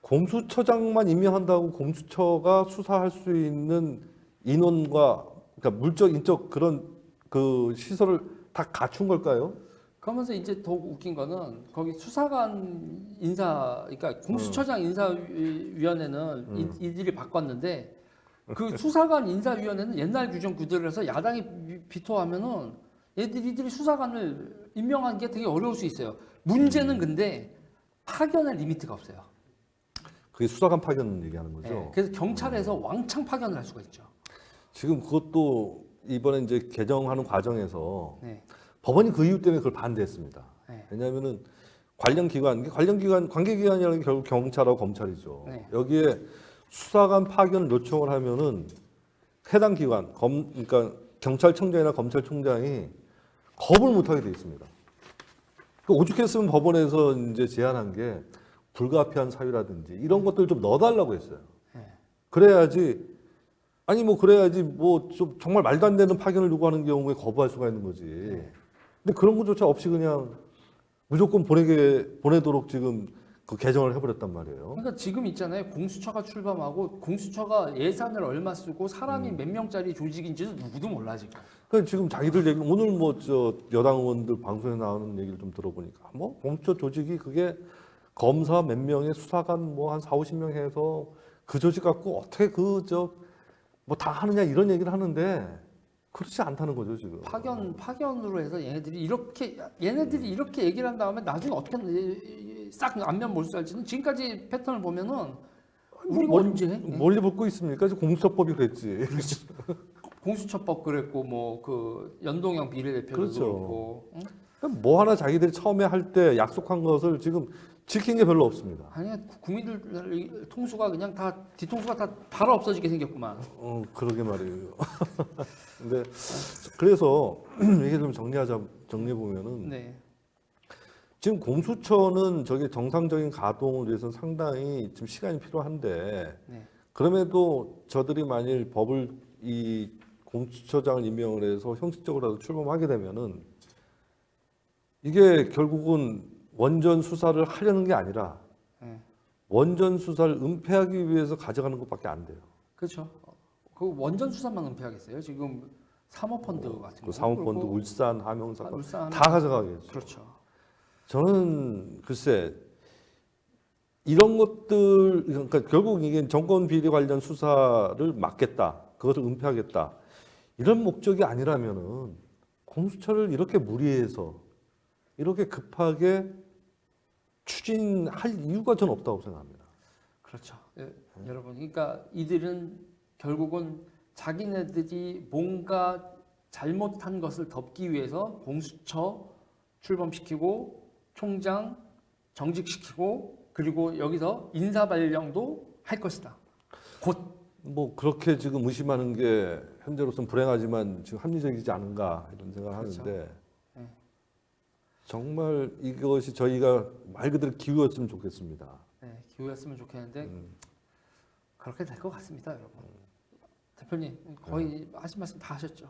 공수처장만 임명한다고 공수처가 수사할 수 있는 인원과 그러니까 물적, 인적 그런 그 시설을 다 갖춘 걸까요? 그러면서 이제 더 웃긴 거는 거기 수사관 인사, 그러니까 공수처장 인사위원회는 이들이 바꿨는데 그 수사관 인사위원회는 옛날 규정 그대로 해서 야당이 비토하면은 이들이 수사관을 임명하는 게 되게 어려울 수 있어요. 문제는 근데 파견의 리미트가 없어요. 그게 수사관 파견 얘기하는 거죠. 네, 그래서 경찰에서 왕창 파견을 할 수가 있죠. 지금 그것도 이번에 이제 개정하는 과정에서 네. 법원이 그 이유 때문에 그걸 반대했습니다. 네. 왜냐하면은 관계기관이라는 게 결국 경찰하고 검찰이죠. 네. 여기에 수사관 파견을 요청을 하면은 해당 기관, 그러니까 경찰청장이나 검찰총장이 거부를 못하게 돼 있습니다. 그 오죽했으면 법원에서 이제 제안한 게 불가피한 사유라든지 이런 것들 좀 넣어달라고 했어요. 네. 그래야지 뭐 좀 정말 말도 안 되는 파견을 요구하는 경우에 거부할 수가 있는 거지. 근데 그런 것조차 없이 그냥 무조건 보내도록 지금 그 개정을 해버렸단 말이에요. 그러니까 지금 있잖아요. 공수처가 출범하고 공수처가 예산을 얼마 쓰고 사람이 음. 몇 명짜리 조직인지도 누구도 몰라 지금. 그러니까 지금 자기들 얘기 오늘 뭐 저 여당 의원들 방송에 나오는 얘기를 좀 들어보니까 뭐 공수처 조직이 그게 검사 몇 명에 수사관 뭐 한 40~50명 해서 그 조직 갖고 어떻게 뭐 다 하느냐 이런 얘기를 하는데 그렇지 않다는 거죠 지금. 파견으로 해서 얘네들이 이렇게 얘기를 한 다음에 나중에 어떻게 싹 안면 몰수할지는 지금까지 패턴을 보면은 우리가 뭐 언제 멀리 붙고 있습니까? 지금 공수처법이 그랬지. 공수처법 그랬고 뭐 그 연동형 비례대표도 그렇죠. 그렇고 응? 그러니까 뭐 하나 자기들이 처음에 할 때 약속한 것을 지금 지킨 게 별로 없습니다. 아니 국민들 통수가 그냥 다 뒤통수가 다 바로 없어지게 생겼구만. 그러게 말이에요. 근데 그래서 얘기 좀 정리해 보면은 네. 지금 공수처는 저게 정상적인 가동을 위해서 상당히 지금 시간이 필요한데 네. 그럼에도 저들이 만일 이 공수처장을 임명을 해서 형식적으로라도 출범하게 되면은 이게 결국은 원전 수사를 하려는 게 아니라 네. 원전 수사를 은폐하기 위해서 가져가는 것밖에 안 돼요. 그렇죠. 그 원전 수사만 은폐하겠어요. 지금 사모펀드 같은 거. 그 사모펀드, 그리고 울산, 함영사건 울산, 다 가져가겠죠. 그렇죠. 저는 글쎄 이런 것들 그러니까 결국 이게 정권 비리 관련 수사를 막겠다, 그것을 은폐하겠다 이런 목적이 아니라면은 공수처를 이렇게 무리해서 이렇게 급하게 추진할 이유가 저는 없다고 생각합니다. 그렇죠. 여러분, 그러니까 이들은 결국은 자기네들이 뭔가 잘못한 것을 덮기 위해서 공수처 출범시키고 총장 정직시키고 그리고 여기서 인사발령도 할 것이다. 곧. 뭐 그렇게 지금 의심하는 게 현재로서는 불행하지만 지금 합리적이지 않은가 이런 생각을 그렇죠. 하는데 네. 정말 이것이 저희가 말 그대로 기우였으면 좋겠습니다. 네, 기후였으면 좋겠는데 그렇게 될 것 같습니다, 여러분. 대표님 거의 하신 말씀 다 하셨죠.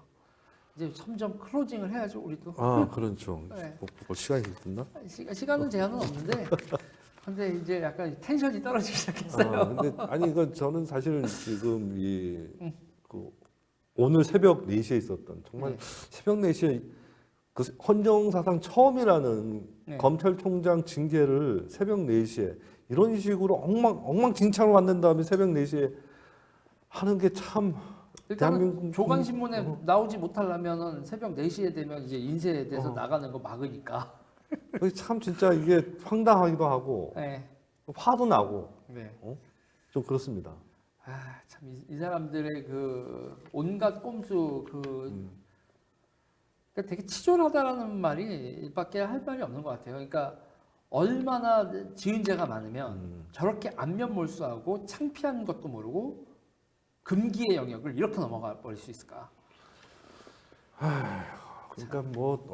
이제 점점 클로징을 해야죠, 우리도. 아, 그렇죠. 네. 뭐 시간이 됐나? 시간은 제한은 없는데, 근데 이제 약간 텐션이 떨어지기 시작했어요. 근데 아니 이건 저는 사실 지금 오늘 새벽 4시에 있었던 정말 네. 새벽 4시에 그 헌정사상 처음이라는 네. 검찰총장 징계를 새벽 4시에 이런 식으로 엉망진창으로 만든 다음에 새벽 4시에 하는 게 참 일단은 대한민국 조간신문에 나오지 못하려면은 새벽 4시에 되면 이제 인쇄에 대해서 나가는 거 막으니까. 참 진짜 이게 황당하기도 하고 네. 화도 나고 네. 좀 그렇습니다. 아, 참 이 사람들의 그 온갖 꼼수 그러니까 되게 치졸하다라는 말이 밖에 할 말이 없는 것 같아요. 그러니까 얼마나 지은 죄가 많으면 저렇게 안면몰수하고 창피한 것도 모르고 금기의 영역을 이렇게 넘어가 버릴 수 있을까? 그러니까 뭐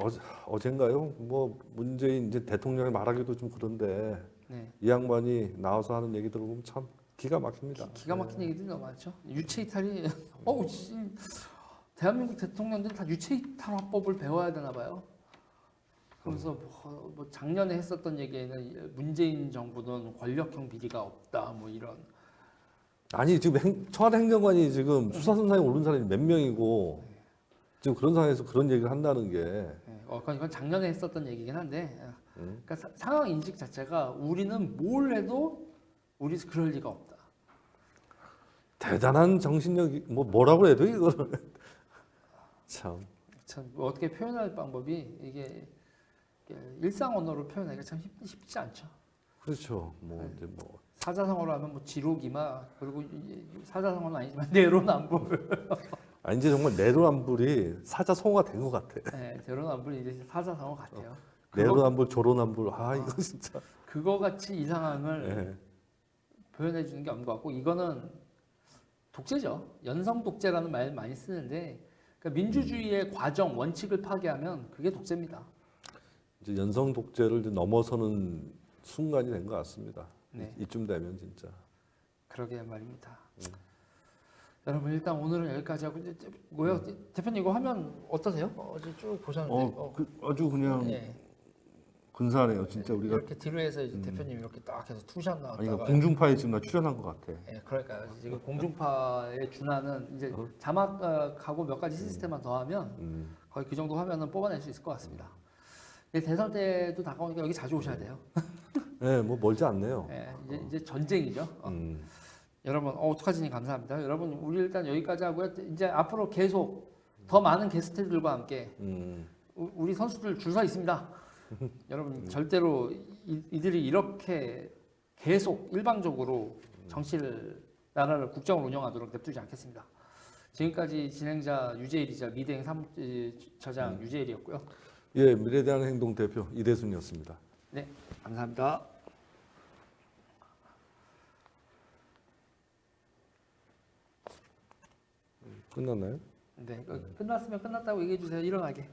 어젠가요? 뭐 문재인 이제 대통령이 말하기도 좀 그런데 네. 이 양반이 나와서 하는 얘기 들어보면 참 기가 막힙니다. 기가 막힌 얘기들이 너무 많죠. 유체 이탈이 대한민국 대통령들은 다 유체 이탈 화법을 배워야 되나 봐요. 그러면서 뭐 작년에 했었던 얘기에는 문재인 정부는 권력형 비리가 없다 뭐 이런. 아니 지금 청와대 행정관이 지금 수사선상에 오른 사람이 몇 명이고 지금 그런 상황에서 그런 얘기를 한다는 게 네, 이건 작년에 했었던 얘기긴 한데, 그러니까 상황 인식 자체가 우리는 뭘 해도 우리 그럴 리가 없다. 대단한 정신력이 뭐라고 해도 이거를 참 뭐 어떻게 표현할 방법이 이게 일상 언어로 표현하기가 참 쉽지 않죠. 그렇죠. 뭐 이제 뭐 사자성어로 하면 뭐 지록이마 그리고 사자성어는 아니지만 내로남불. 아 이제 정말 내로남불이 사자성어가 된 것 같아. 네, 내로남불이 이제 사자성어 같아요. 내로남불, 조로남불. 아 이거 진짜. 그거 같이 이상함을 예. 표현해 주는 게 없는 것 같고 이거는 독재죠. 연성 독재라는 말 많이 쓰는데 그러니까 민주주의의 과정 원칙을 파괴하면 그게 독재입니다. 이제 연성 독재를 이제 넘어서는 순간이 된 것 같습니다. 네. 이쯤 되면 진짜. 그러게 말입니다. 여러분 일단 오늘은 여기까지 하고 이제 뭐요 대표님 이거 화면 어떠세요? 어제 쭉 보셨는데 아주 그냥 예. 근사하네요. 진짜 우리가 이렇게 뒤로 해서 이제 대표님 이렇게 딱 해서 투샷 아니 나왔다가 이거 공중파에 지금 나 출연한 것 같아. 예, 그러니까요. 지금 공중파에 준하는 이제 자막하고 몇 가지 시스템만 더하면 거의 그 정도 화면은 뽑아낼 수 있을 것 같습니다. 이제 대선 때도 다가오니까 여기 자주 오셔야 돼요. 네, 뭐 멀지 않네요. 예, 이제 전쟁이죠. 여러분 어떡하지니 감사합니다. 여러분 우리 일단 여기까지 하고요. 이제 앞으로 계속 더 많은 게스트들과 함께 우리 선수들 줄 서 있습니다. 여러분 절대로 이들이 이렇게 계속 일방적으로 정치를 나라를 국정을 운영하도록 냅두지 않겠습니다. 지금까지 진행자 유재일이자 미대행 사무처장 유재일이었고요. 예, 미래대한 행동 대표 이대순이었습니다. 네, 감사합니다. 끝났나요? 네, 끝났으면 끝났다고 얘기해 주세요. 일어나게.